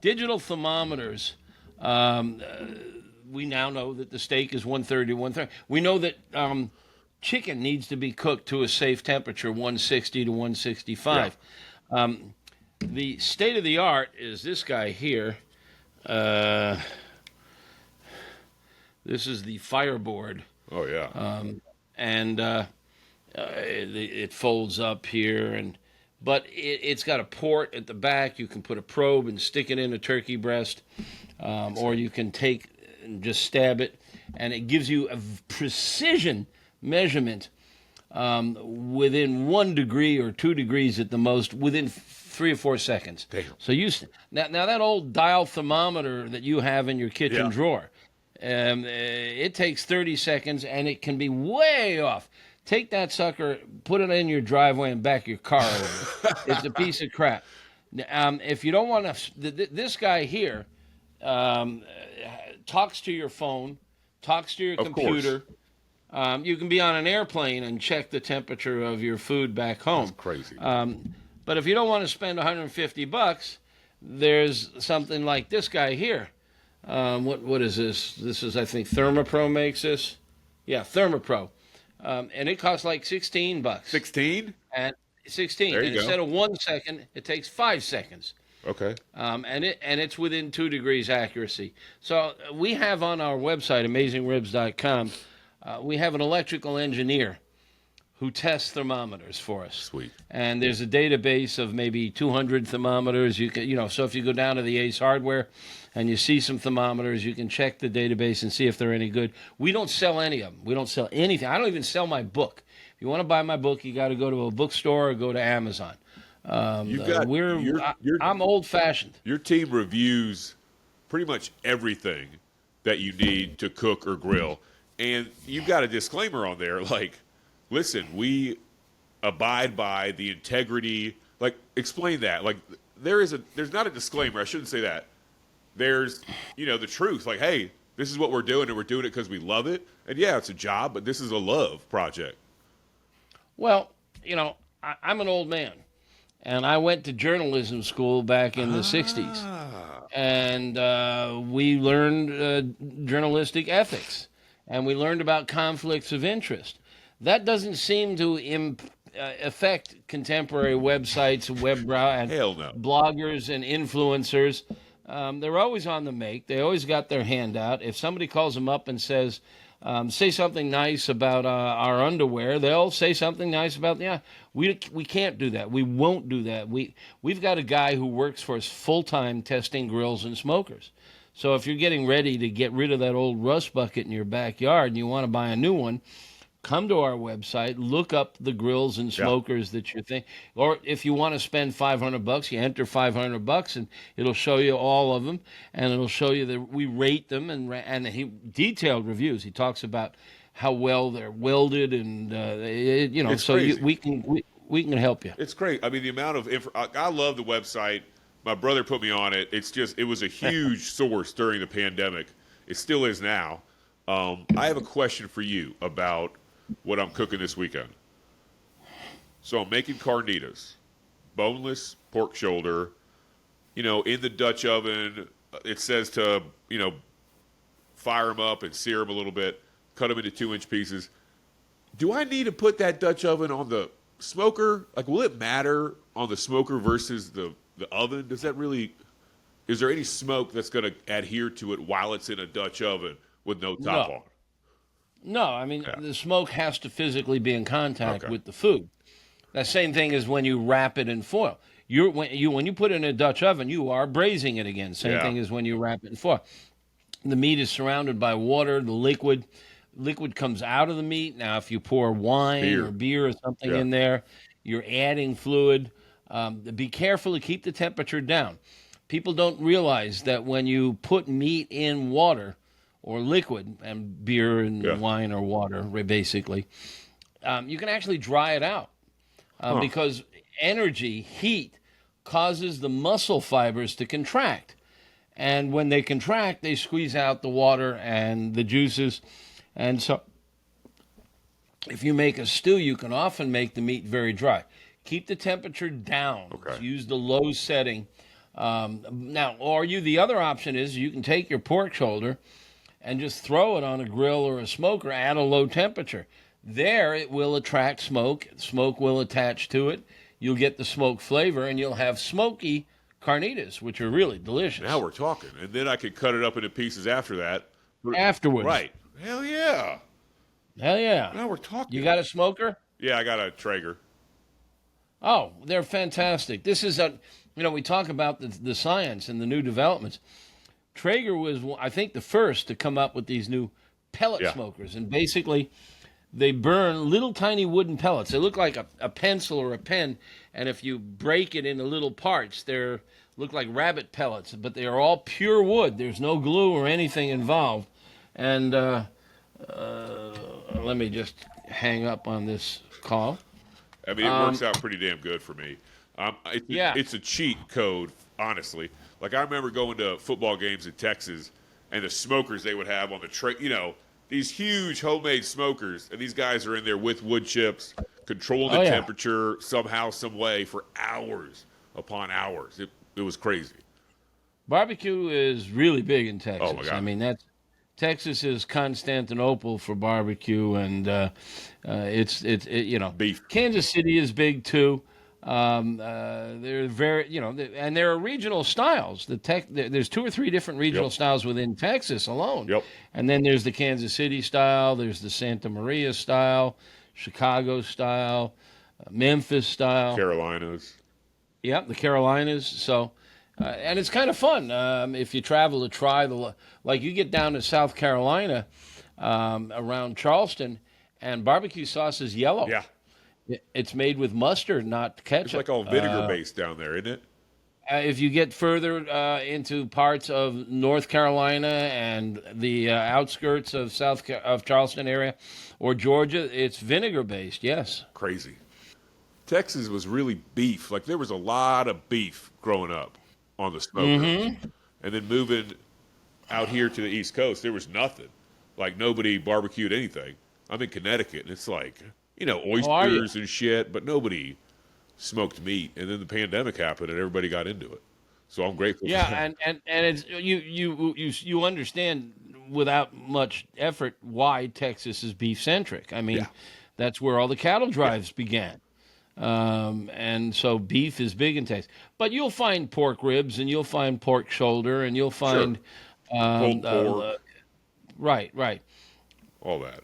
Digital thermometers. We now know that the steak is 130 to 130. We know that chicken needs to be cooked to a safe temperature, 160 to 165. Yeah. The state of the art is this guy here. This is the Fireboard. Oh, yeah. It folds up here, but it's got a port at the back. You can put a probe and stick it in a turkey breast, or you can take and just stab it, and it gives you a precision measurement within 1 degree or 2 degrees at the most, within 3 or 4 seconds. Damn. So now that old dial thermometer that you have in your kitchen drawer, it takes 30 seconds, and it can be way off. Take that sucker, put it in your driveway and back your car over. It's a piece of crap. If you don't want to, this guy here talks to your phone, talks to your computer. You can be on an airplane and check the temperature of your food back home. That's crazy. But if you don't want to spend $150, there's something like this guy here. What is this? This is, I think, Thermopro makes this. Yeah, Thermopro. And it costs like $16. 16? And 16. There you And go. instead of 1 second, it takes 5 seconds. Okay. And it's within 2 degrees accuracy. So we have on our website, AmazingRibs.com, we have an electrical engineer who tests thermometers for us. Sweet. And there's a database of maybe 200 thermometers. You can, so if you go down to the Ace Hardware and you see some thermometers, you can check the database and see if they're any good. We don't sell any of them. We don't sell anything. I don't even sell my book. If you want to buy my book, you got to go to a bookstore or go to Amazon. I'm old fashioned. Your team reviews pretty much everything that you need to cook or grill, and you've got a disclaimer on there like, listen, we abide by the integrity. Like, explain that. Like, there's not a disclaimer. I shouldn't say that. There's the truth. Like, hey, this is what we're doing, and we're doing it because we love it. And yeah, it's a job, but this is a love project. Well, I'm an old man. And I went to journalism school back in the 60s. And we learned journalistic ethics. And we learned about conflicts of interest. That doesn't seem to affect contemporary websites, Hell no. bloggers and influencers. They're always on the make. They always got their hand out. If somebody calls them up and says, say something nice about our underwear, they'll say something nice about we can't do that. We won't do that. We've got a guy who works for us full-time testing grills and smokers. So if you're getting ready to get rid of that old rust bucket in your backyard and you want to buy a new one, come to our website, look up the grills and smokers that you're thinking. Or if you want to spend $500, you enter $500 and it'll show you all of them, and it'll show you that we rate them and he detailed reviews. He talks about how well they're welded and we can help you. It's great. I mean, the amount of I love the website. My brother put me on it. It was a huge source during the pandemic. It still is now. I have a question for you about what I'm cooking this weekend. So I'm making carnitas, boneless pork shoulder, in the Dutch oven. It says to, fire them up and sear them a little bit, cut them into 2-inch pieces. Do I need to put that Dutch oven on the smoker? Like, will it matter on the smoker versus the oven? Is there any smoke that's going to adhere to it while it's in a Dutch oven with no top on? No, I mean, the smoke has to physically be in contact with the food. That same thing as when you wrap it in foil. When you put it in a Dutch oven, you are braising it again. Same thing as when you wrap it in foil. The meat is surrounded by water, the liquid. Liquid comes out of the meat. Now, if you pour wine or beer or something in there, you're adding fluid. Be careful to keep the temperature down. People don't realize that when you put meat in water or liquid, and beer and wine or water, basically, you can actually dry it out because heat, causes the muscle fibers to contract. And when they contract, they squeeze out the water and the juices. And so if you make a stew, you can often make the meat very dry. Keep the temperature down. Okay. Use the low setting. The other option is you can take your pork shoulder and just throw it on a grill or a smoker at a low temperature. There, it will attract smoke. Smoke will attach to it. You'll get the smoke flavor, and you'll have smoky carnitas, which are really delicious. Now we're talking. And then I could cut it up into pieces after that. Afterwards. Right. Hell yeah. Hell yeah. Now we're talking. You got a smoker? Yeah, I got a Traeger. Oh, they're fantastic. This is we talk about the science and the new developments. Traeger was, I think, the first to come up with these new pellet smokers. And basically, they burn little tiny wooden pellets. They look like a pencil or a pen. And if you break it into little parts, they look like rabbit pellets. But they are all pure wood. There's no glue or anything involved. And let me just hang up on this call. I mean, it works out pretty damn good for me. It's a cheat code, honestly. Like, I remember going to football games in Texas, and the smokers they would have on the these huge homemade smokers, and these guys are in there with wood chips, controlling the temperature somehow, some way for hours upon hours. It was crazy. Barbecue is really big in Texas. Oh my God. I mean, Texas is Constantinople for barbecue, and it's beef. Kansas City is big too. They're very, and there are regional styles. There's 2 or 3 different regional styles within Texas alone. Yep. And then there's the Kansas City style. There's the Santa Maria style, Chicago style, Memphis style. Carolinas. Yep, the Carolinas. So, and it's kind of fun if you travel to try like you get down to South Carolina, around Charleston, and barbecue sauce is yellow. Yeah. It's made with mustard, not ketchup. It's like all vinegar based down there, isn't it? If you get further into parts of North Carolina and the outskirts of of Charleston area or Georgia, it's vinegar based. Yes. Crazy. Texas was really beef. Like there was a lot of beef growing up on the smoker, and then moving out here to the East Coast, there was nothing. Like nobody barbecued anything. I'm in Connecticut, and it's like oysters and shit, but nobody smoked meat. And then the pandemic happened, and everybody got into it. So I'm grateful. Yeah, for that. and it's you understand without much effort why Texas is beef centric. I mean, that's where all the cattle drives began. And so beef is big in Texas, but you'll find pork ribs and you'll find pork shoulder and you'll find pulled pork. Right. All that.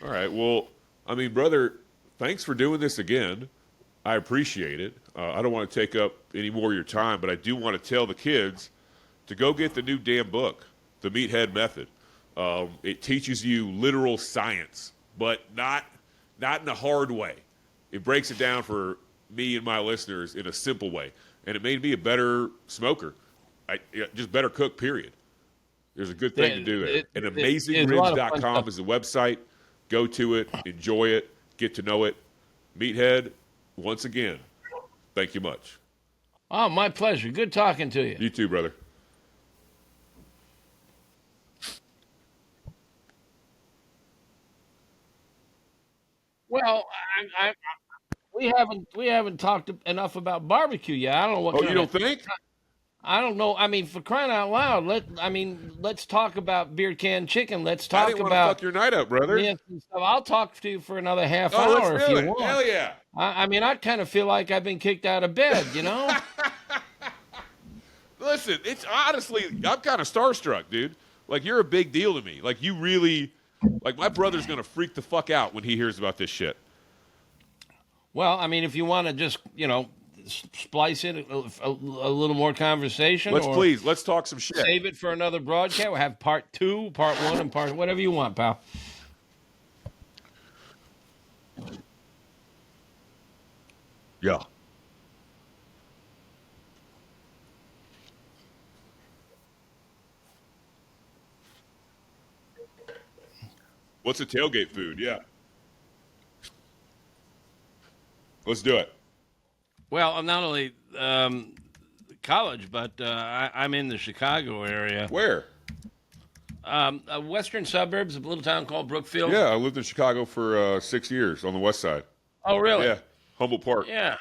All right. Well, I mean, brother, thanks for doing this again. I appreciate it. I don't want to take up any more of your time, but I do want to tell the kids to go get the new damn book, The Meathead Method. It teaches you literal science, but not in a hard way. It breaks it down for me and my listeners in a simple way, and it made me a better smoker, just better cook, period. There's a good thing to do there. And AmazingRibs.com is the website. Go to it, enjoy it, get to know it. Meathead, once again, thank you much. Oh, my pleasure. Good talking to you. You too, brother. Well, we haven't talked enough about barbecue yet. I don't know what. Oh, you don't think? I don't know. I mean, for crying out loud, let's talk about beer can chicken. Let's talk I didn't about fuck your night up, brother. and stuff. I'll talk to you for another half hour if you want. Hell yeah. I mean, I kind of feel like I've been kicked out of bed, Listen, it's honestly, I'm kind of starstruck, dude. Like, you're a big deal to me. Like, you really, like, my brother's going to freak the fuck out when he hears about this shit. Well, I mean, if you want to just, splice in a little more conversation. Let's talk some shit. Save it for another broadcast. We'll have part 2, part 1, and part whatever you want, pal. Yeah. What's a tailgate food? Yeah. Let's do it. Well, I'm not only college, but I'm in the Chicago area. Where? Western suburbs, a little town called Brookfield. Yeah, I lived in Chicago for 6 years on the west side. Oh, really? Yeah, Humboldt Park. Yeah.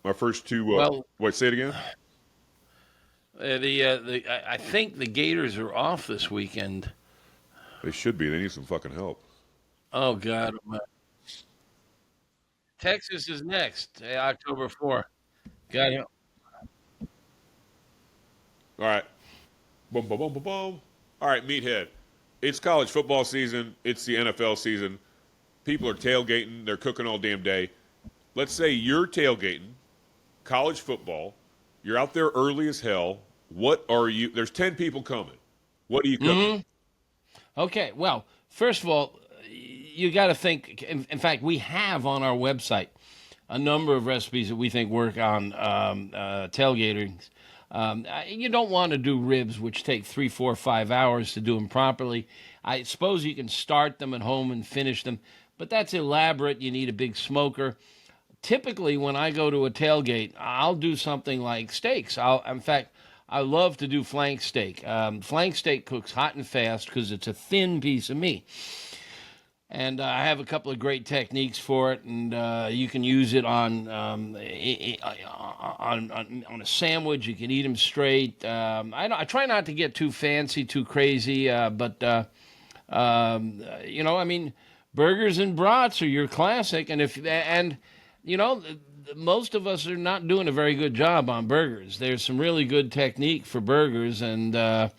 My first two. Wait, say it again. I think the Gators are off this weekend. They should be. They need some fucking help. Oh God. Texas is next, October 4th. Got him. All right. Boom, boom, boom, boom, boom. All right, Meathead. It's college football season. It's the NFL season. People are tailgating. They're cooking all damn day. Let's say you're tailgating, college football. You're out there early as hell. What are you? There's 10 people coming. What are you cooking? Mm-hmm. Okay. Well, first of all, you got to think. In fact, we have on our website a number of recipes that we think work on tailgating. You don't want to do ribs, which take 3, 4, 5 hours to do them properly. I suppose you can start them at home and finish them, but that's elaborate. You need a big smoker. Typically, when I go to a tailgate, I'll do something like steaks. In fact, I love to do flank steak. Flank steak cooks hot and fast because it's a thin piece of meat. And I have a couple of great techniques for it, and you can use it on a sandwich. You can eat them straight. I try not to get too fancy, too crazy, but I mean, burgers and brats are your classic. And most of us are not doing a very good job on burgers. There's some really good technique for burgers, and I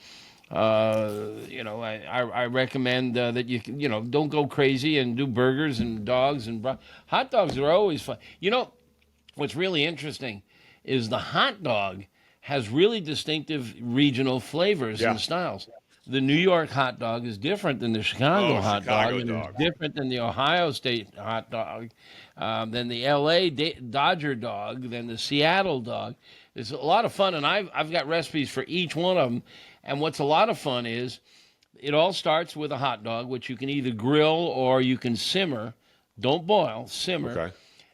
recommend that don't go crazy and do burgers and dogs and hot dogs are always fun. What's really interesting is the hot dog has really distinctive regional flavors and styles. The New York hot dog is different than the Chicago hot dog, and it's different than the Ohio State hot dog, than the L.A. Dodger dog, than the Seattle dog. It's a lot of fun, and I've got recipes for each one of them. And what's a lot of fun is it all starts with a hot dog, which you can either grill or you can simmer. Don't boil, simmer. Okay.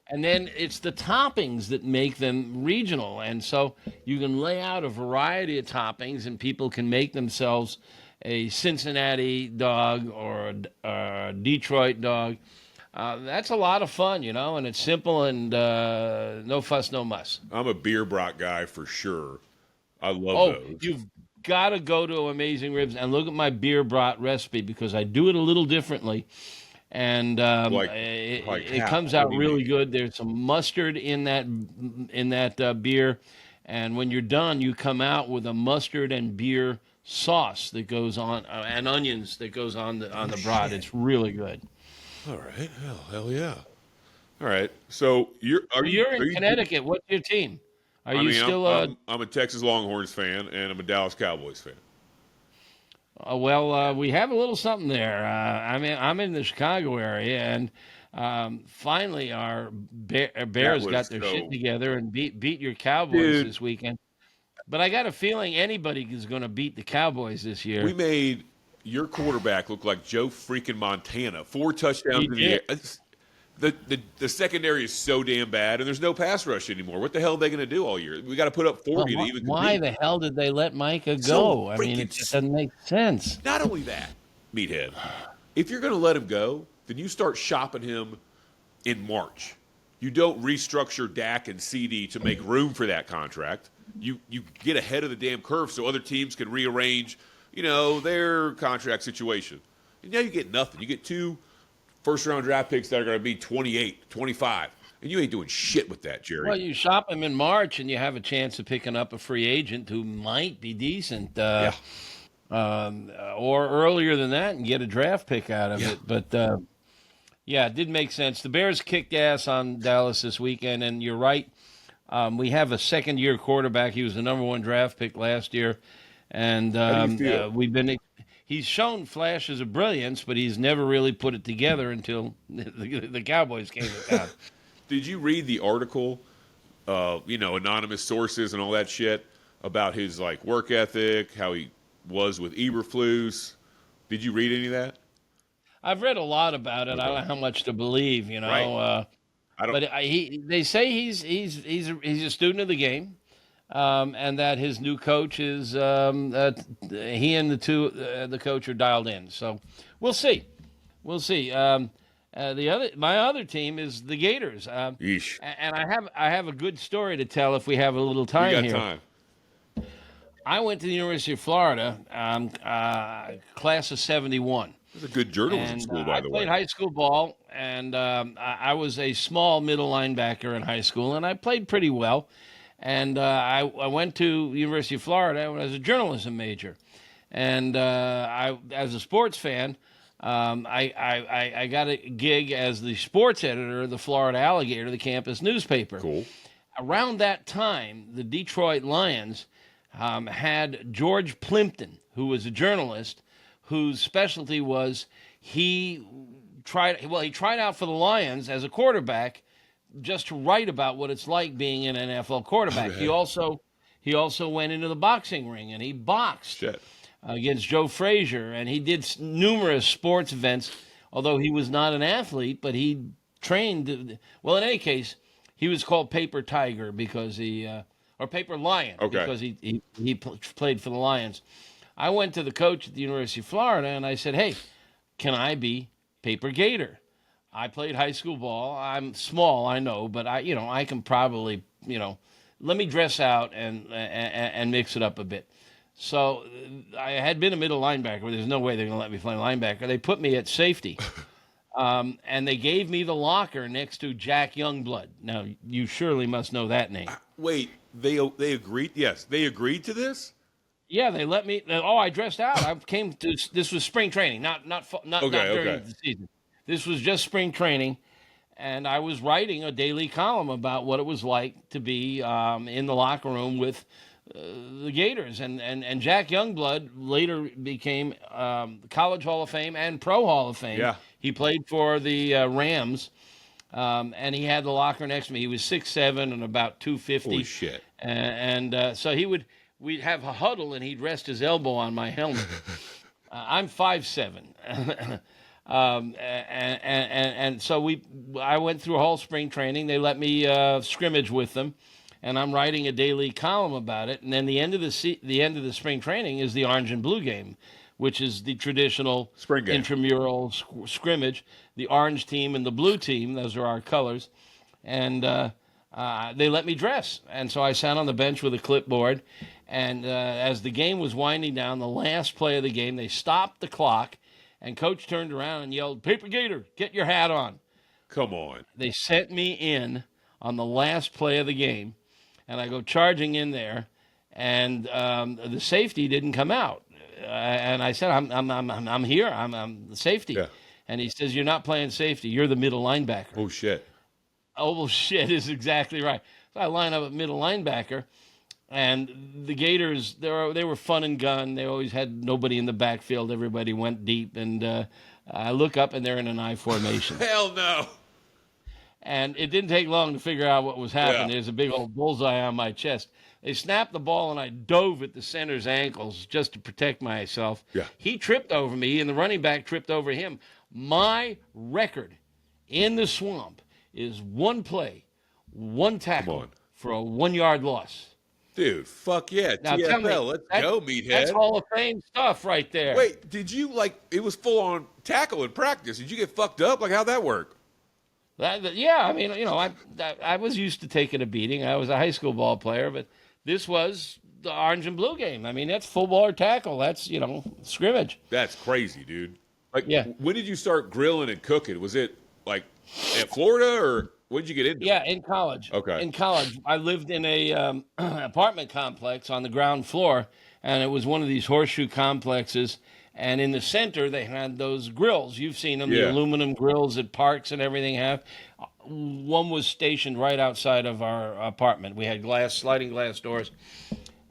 And then it's the toppings that make them regional. And so you can lay out a variety of toppings, and people can make themselves a Cincinnati dog or a Detroit dog. That's a lot of fun, and it's simple and no fuss, no muss. I'm a beer brat guy for sure. I love those. You've got to go to Amazing Ribs and look at my beer brat recipe, because I do it a little differently. And it comes out really good. There's some mustard in that beer, and when you're done, you come out with a mustard and beer sauce that goes on, and onions that goes on the brat. It's really good. All right, hell yeah! All right, so you're in Connecticut. What's your team? I'm a Texas Longhorns fan, and I'm a Dallas Cowboys fan. We have a little something there. I'm in the Chicago area, and finally our Bears got their shit together and beat your Cowboys this weekend. But I got a feeling anybody is going to beat the Cowboys this year. We made your quarterback look like Joe freaking Montana. 4 touchdowns in the air. The secondary is so damn bad, and there's no pass rush anymore. What the hell are they going to do all year? We got to put up 40 to even compete. Why the hell did they let Micah go? It just doesn't make sense. Not only that, Meathead, if you're going to let him go, then you start shopping him in March. You don't restructure Dak and CD to make room for that contract. You get ahead of the damn curve so other teams can rearrange, their contract situation. And now you get nothing. You get 2 first-round draft picks that are going to be 28, 25. And you ain't doing shit with that, Jerry. Well, you shop him in March, and you have a chance of picking up a free agent who might be decent. Or earlier than that and get a draft pick out of it. But, it did make sense. The Bears kicked ass on Dallas this weekend, and you're right. We have a second-year quarterback. He was the number 1 draft pick last year. And he's shown flashes of brilliance, but he's never really put it together until the Cowboys came to town. Did you read the article, anonymous sources and all that shit about his work ethic, how he was with Eberflus? Did you read any of that? I've read a lot about it. Okay. I don't know how much to believe, Right. They say he's a student of the game. And that his new coach is he and the coach are dialed in. So we'll see. My other team is the Gators. Yeesh. And I have a good story to tell if we have a little time here. Time. I went to the University of Florida, class of 71. It's a good journalism school, by the way. I played high school ball, and I was a small middle linebacker in high school, and I played pretty well. And I went to the University of Florida as a journalism major. And as a sports fan, I got a gig as the sports editor of the Florida Alligator, the campus newspaper. Cool. Around that time, the Detroit Lions had George Plimpton, who was a journalist, whose specialty was he tried out for the Lions as a quarterback, just to write about what it's like being an NFL quarterback. Right. He also went into the boxing ring, and he boxed against Joe Frazier, and he did numerous sports events, although he was not an athlete, but he trained. Well, in any case, he was called Paper Tiger because or Paper Lion, because he played for the Lions. I went to the coach at the University of Florida, and I said, hey, can I be Paper Gator? I played high school ball. I'm small, I know, but I can probably, let me dress out and mix it up a bit. So I had been a middle linebacker. There's no way they're going to let me play linebacker. They put me at safety. And they gave me the locker next to Jack Youngblood. Now, you surely must know that name. Wait, they agreed? Yes, they agreed to this? Yeah, they let me. Oh, I dressed out. I came to. This was spring training, not during the season. This was just spring training, and I was writing a daily column about what it was like to be in the locker room with the Gators. And Jack Youngblood later became College Hall of Fame and Pro Hall of Fame. Yeah. He played for the Rams, and he had the locker next to me. He was 6'7" and about 250. Holy shit. So we'd have a huddle, and he'd rest his elbow on my helmet. I'm 5'7". And so I went through a whole spring training. They let me scrimmage with them, and I'm writing a daily column about it. And then the end of the spring training is the orange and blue game, which is the traditional Spring game. intramural scrimmage. The orange team and the blue team, those are our colors. And they let me dress. And so I sat on the bench with a clipboard. And as the game was winding down, the last play of the game, they stopped the clock. And Coach turned around and yelled, "Paper Gator, get your hat on." Come on. They sent me in on the last play of the game, and I go charging in there, and the safety didn't come out. And I said, I'm here. I'm the safety. Yeah. And he says, "You're not playing safety. You're the middle linebacker." Oh, shit. Oh, well, shit is exactly right. So I line up at middle linebacker. And the Gators, they were fun and gun. They always had nobody in the backfield. Everybody went deep. And I look up, and they're in an I formation. Hell no. And it didn't take long to figure out what was happening. Yeah. There's a big old bullseye on my chest. They snapped the ball, and I dove at the center's ankles just to protect myself. Yeah. He tripped over me, and the running back tripped over him. My record in the swamp is one play, one tackle for a 1-yard loss. Dude, fuck yeah. Now, tell me, TFL, let's go, meathead. That's Hall of Fame stuff right there. Wait, did you, it was full-on tackle in practice. Did you get fucked up? How'd that work? Yeah, I mean, I was used to taking a beating. I was a high school ball player, but this was the orange and blue game. I mean, that's full ball or tackle. That's, scrimmage. That's crazy, dude. Yeah. When did you start grilling and cooking? Was it, at Florida, or when did you get into it? Yeah, in college. Okay. In college, I lived in a apartment complex on the ground floor, and it was one of these horseshoe complexes. And in the center, they had those grills. You've seen them, the aluminum grills that parks and everything have. One was stationed right outside of our apartment. We had sliding glass doors.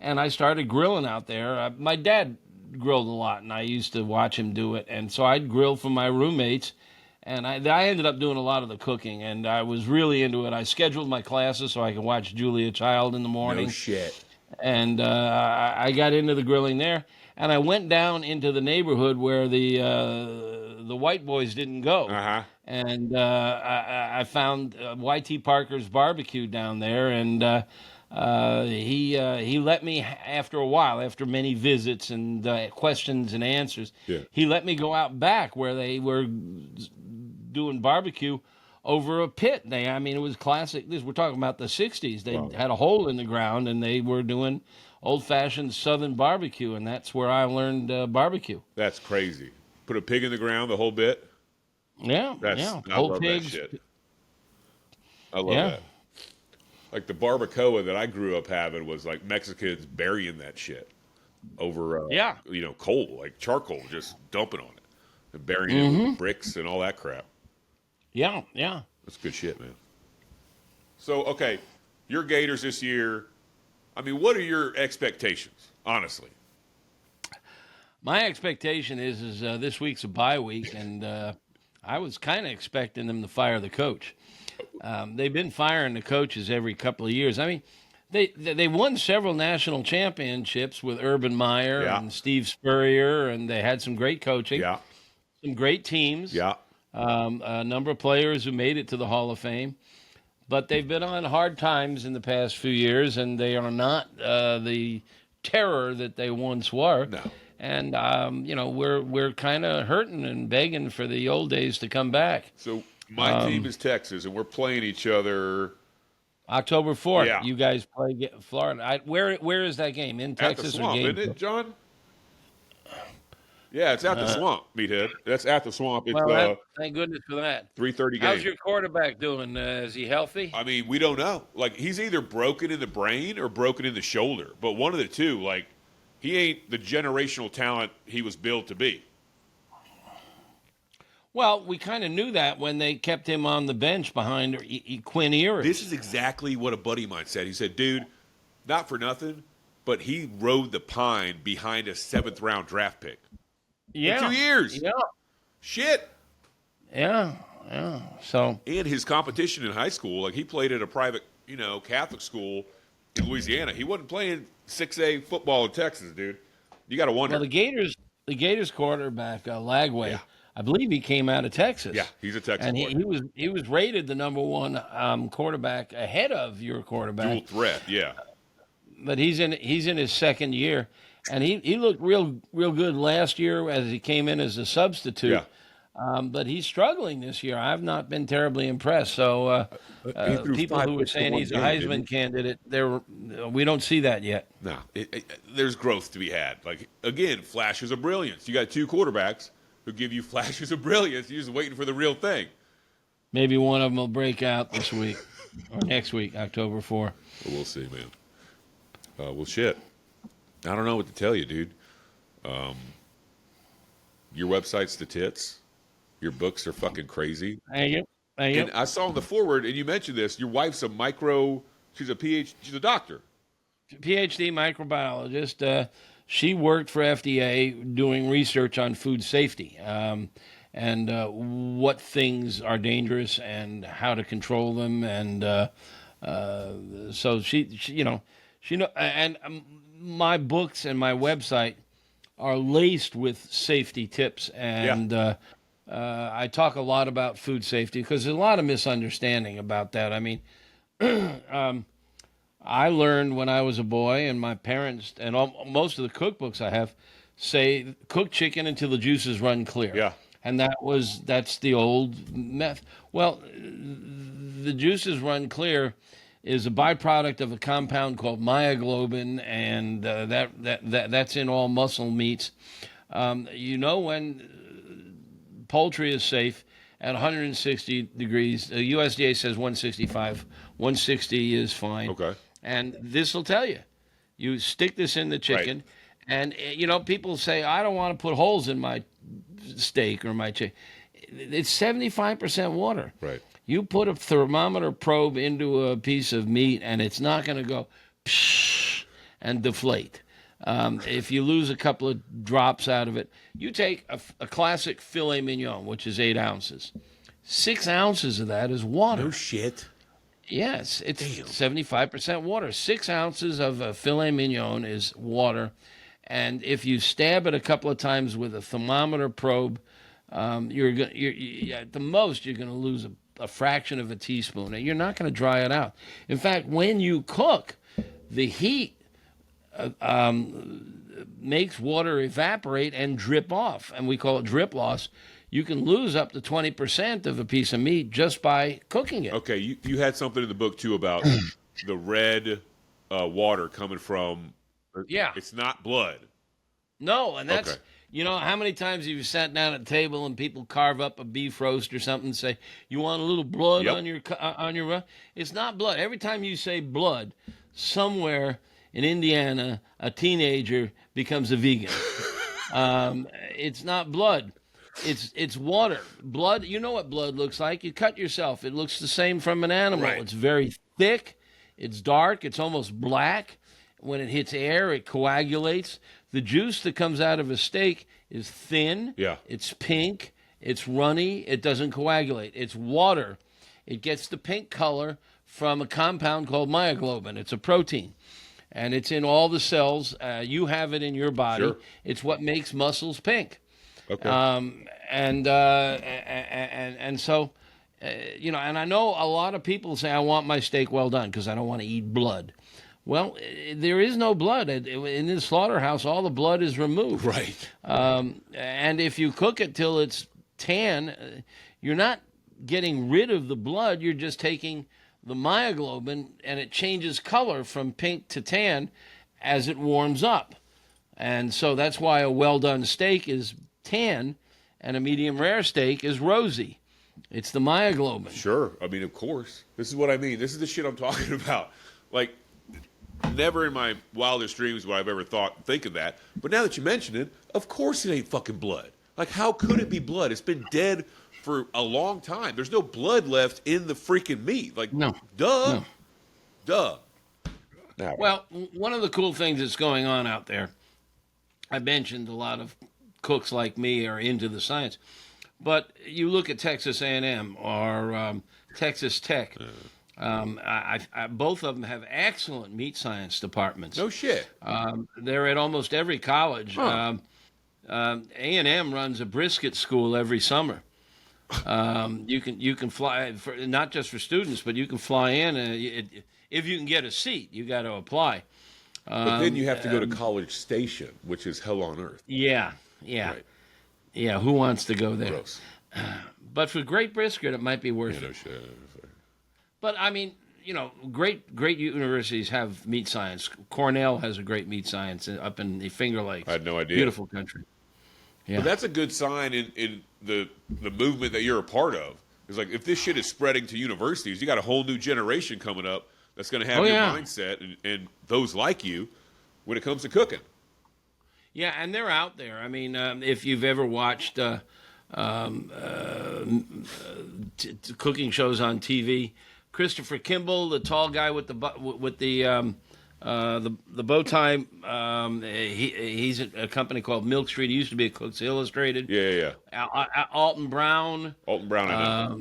And I started grilling out there. My dad grilled a lot, and I used to watch him do it. And so I'd grill for my roommates. And I ended up doing a lot of the cooking, and I was really into it. I scheduled my classes so I could watch Julia Child in the morning. No shit. And I got into the grilling there. And I went down into the neighborhood where the white boys didn't go. Uh-huh. And I found Y.T. Parker's barbecue down there, and he let me, after a while, after many visits and questions and answers, he let me go out back where they were doing barbecue over a pit. It was classic. We're talking about the 60s. They had a hole in the ground, and they were doing old-fashioned Southern barbecue, and that's where I learned barbecue. That's crazy. Put a pig in the ground, the whole bit? Yeah, I whole love pigs. that shit. I love that. The barbacoa that I grew up having was Mexicans burying that shit over, coal, charcoal, just dumping on it and burying it with bricks and all that crap. Yeah. That's good shit, man. So, okay, your Gators this year, what are your expectations, honestly? My expectation is this week's a bye week, and I was kind of expecting them to fire the coach. They've been firing the coaches every couple of years. They won several national championships with Urban Meyer and Steve Spurrier, and they had some great coaching, some great teams, a number of players who made it to the Hall of Fame. But they've been on hard times in the past few years, and they are not the terror that they once were. No. And we're kind of hurting and begging for the old days to come back. So my team is Texas, and we're playing each other October 4th. Yeah. You guys play Florida. Where is that game? In Texas at the Swamp, or game? isn't it, John? Yeah, it's at the Swamp, Meathead. That's at the Swamp. It's thank goodness for that. 3:30 game. How's your quarterback doing? Is he healthy? I mean, we don't know. Like, he's either broken in the brain or broken in the shoulder, but one of the two. Like, he ain't the generational talent he was billed to be. Well, we kind of knew that when they kept him on the bench behind Quinn Ewers. This is exactly what a buddy of mine said. He said, dude, not for nothing, but he rode the pine behind a 7th-round draft pick. Yeah. For 2 years. Yeah. Shit. Yeah. So. And his competition in high school, like he played at a private, Catholic school in Louisiana. He wasn't playing 6A football in Texas, dude. You got to wonder. Well, the Gators quarterback, Lagway, I believe he came out of Texas. Yeah, he's a Texas and quarterback. he was rated the number one quarterback ahead of your quarterback. Dual threat, yeah. But he's in his second year, and he looked real good last year as he came in as a substitute. Yeah. But he's struggling this year. I've not been terribly impressed. So people who are saying he's a Heisman candidate, we don't see that yet. No, there's growth to be had. Like, again, flashes of brilliance. You got 2 quarterbacks who give you flashes of brilliance. You're just waiting for the real thing. Maybe one of them will break out this week or next week, October 4. But we'll see, man. Well, shit. I don't know what to tell you, dude. Your website's the tits. Your books are fucking crazy. Thank you. And I saw in the forward, and you mentioned this, your wife's she's a PhD, she's a doctor. PhD microbiologist. She worked for FDA doing research on food safety and what things are dangerous and how to control them. And so she and my books and my website are laced with safety tips. And I talk a lot about food safety because there's a lot of misunderstanding about that. I mean, I learned when I was a boy, and my parents and most of the cookbooks I have say cook chicken until the juices run clear. Yeah. And that's the old method. Well, the juices run clear is a byproduct of a compound called myoglobin, and that's in all muscle meats. When poultry is safe at 160 degrees. The USDA says 165. 160 is fine. Okay. And this will tell you. You stick this in the chicken, and people say, I don't want to put holes in my steak or my chicken. It's 75% water. Right. You put a thermometer probe into a piece of meat, and it's not going to go psh and deflate. If you lose a couple of drops out of it, you take a classic filet mignon, which is 8 ounces. 6 ounces of that is water. No shit. Yes, it's 75% water. 6 ounces of a filet mignon is water. And if you stab it a couple of times with a thermometer probe, at the most, you're going to lose a fraction of a teaspoon. And you're not going to dry it out. In fact, when you cook, the heat makes water evaporate and drip off, and we call it drip loss. You can lose up to 20% of a piece of meat just by cooking it. Okay, you had something in the book, too, about the red water coming from... Yeah. It's not blood. No, and that's... Okay. How many times have you sat down at a table and people carve up a beef roast or something and say, you want a little blood on your... It's not blood. Every time you say blood, somewhere in Indiana, a teenager becomes a vegan. It's not blood. It's water. Blood, you know what blood looks like. You cut yourself. It looks the same from an animal. Right. It's very thick. It's dark. It's almost black. When it hits air, it coagulates. The juice that comes out of a steak is thin. Yeah. It's pink. It's runny. It doesn't coagulate. It's water. It gets the pink color from a compound called myoglobin. It's a protein. And it's in all the cells. You have it in your body. Sure. It's what makes muscles pink. Okay. And so, and I know a lot of people say, I want my steak well done because I don't want to eat blood. Well, there is no blood. In this slaughterhouse, all the blood is removed. Right. And if you cook it till it's tan, you're not getting rid of the blood. You're just taking the myoglobin, and it changes color from pink to tan as it warms up. And so that's why a well-done steak is tan, and a medium rare steak is rosy. It's the myoglobin. Sure. I mean, of course. This is what I mean. This is the shit I'm talking about. Like, never in my wildest dreams would I've ever think of that. But now that you mention it, of course it ain't fucking blood. Like, how could it be blood? It's been dead for a long time. There's no blood left in the freaking meat. Like, No. duh. No. Duh. Well, one of the cool things that's going on out there, I mentioned a lot of cooks like me are into the science, but you look at Texas A&M or Texas Tech. Both of them have excellent meat science departments. No shit. They're at almost every college. Huh. A&M runs a brisket school every summer. You can fly not just for students, but you can fly in. If you can get a seat, you got to apply. But then you have to go to College Station, which is hell on earth. Yeah. Right. Yeah, who wants to go there? Gross. But for great brisket, it might be worth it. Shit. But I mean, great universities have meat science. Cornell has a great meat science up in the Finger Lakes. I had no idea. Beautiful country. Yeah. But that's a good sign in the movement that you're a part of. It's like, if this shit is spreading to universities, you got a whole new generation coming up that's going to have your mindset and those like you when it comes to cooking. Yeah, and they're out there. I mean, if you've ever watched cooking shows on TV, Christopher Kimball, the tall guy with the bow tie, he's at a company called Milk Street. He used to be at Cooks Illustrated. Yeah. Alton Brown. I know.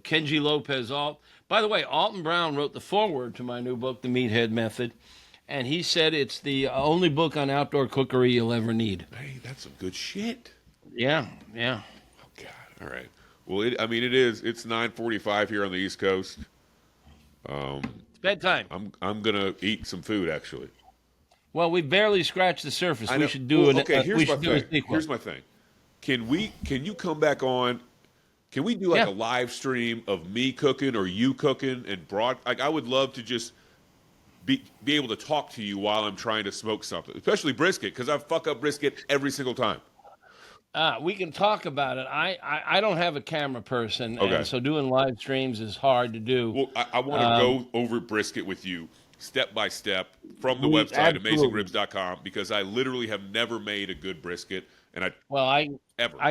Kenji Lopez Alt. By the way, Alton Brown wrote the foreword to my new book, The Meathead Method, and he said it's the only book on outdoor cookery you'll ever need. Hey, that's some good shit. Yeah. Oh, God. All right. Well, it is. It's 9:45 here on the East Coast. It's bedtime. I'm gonna eat some food, actually. Well, we barely scratched the surface. We should do it. Okay, here's my thing. Can you come back on? Can we do a live stream of me cooking or you cooking and I would love to just be able to talk to you while I'm trying to smoke something, especially brisket, because I fuck up brisket every single time. We can talk about it. I don't have a camera person, Okay. and so doing live streams is hard to do. Well, I want to go over brisket with you step by step from the website, AmazingRibs.com, because I literally have never made a good brisket, and I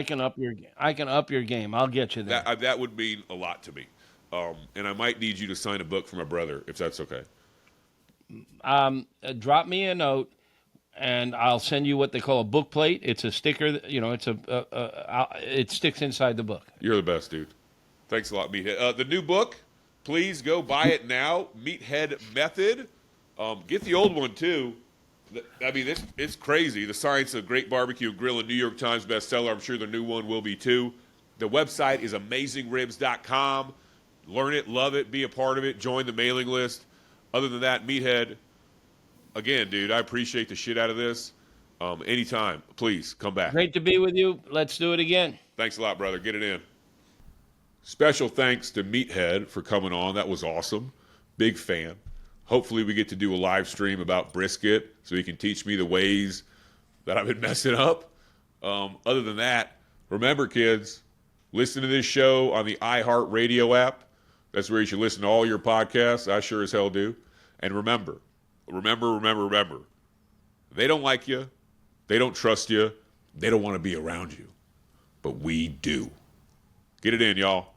can up your game. I'll get you there. That would mean a lot to me, and I might need you to sign a book for my brother, if that's okay. Drop me a note, and I'll send you what they call a book plate. It's a sticker. It sticks inside the book. You're the best, dude. Thanks a lot, Meathead. The new book, please go buy it now. Meathead Method. Get the old one too. I mean, it's crazy. The Science of Great Barbecue and Grilling, New York Times bestseller. I'm sure the new one will be too. The website is AmazingRibs.com. Learn it, love it, be a part of it, join the mailing list. Other than that, Meathead, again, dude, I appreciate the shit out of this. Anytime, please come back. Great to be with you. Let's do it again. Thanks a lot, brother. Get it in. Special thanks to Meathead for coming on. That was awesome. Big fan. Hopefully we get to do a live stream about brisket so he can teach me the ways that I've been messing up. Other than that, remember, kids, listen to this show on the iHeartRadio app. That's where you should listen to all your podcasts. I sure as hell do. And remember, they don't like you. They don't trust you. They don't want to be around you. But we do. Get it in, y'all.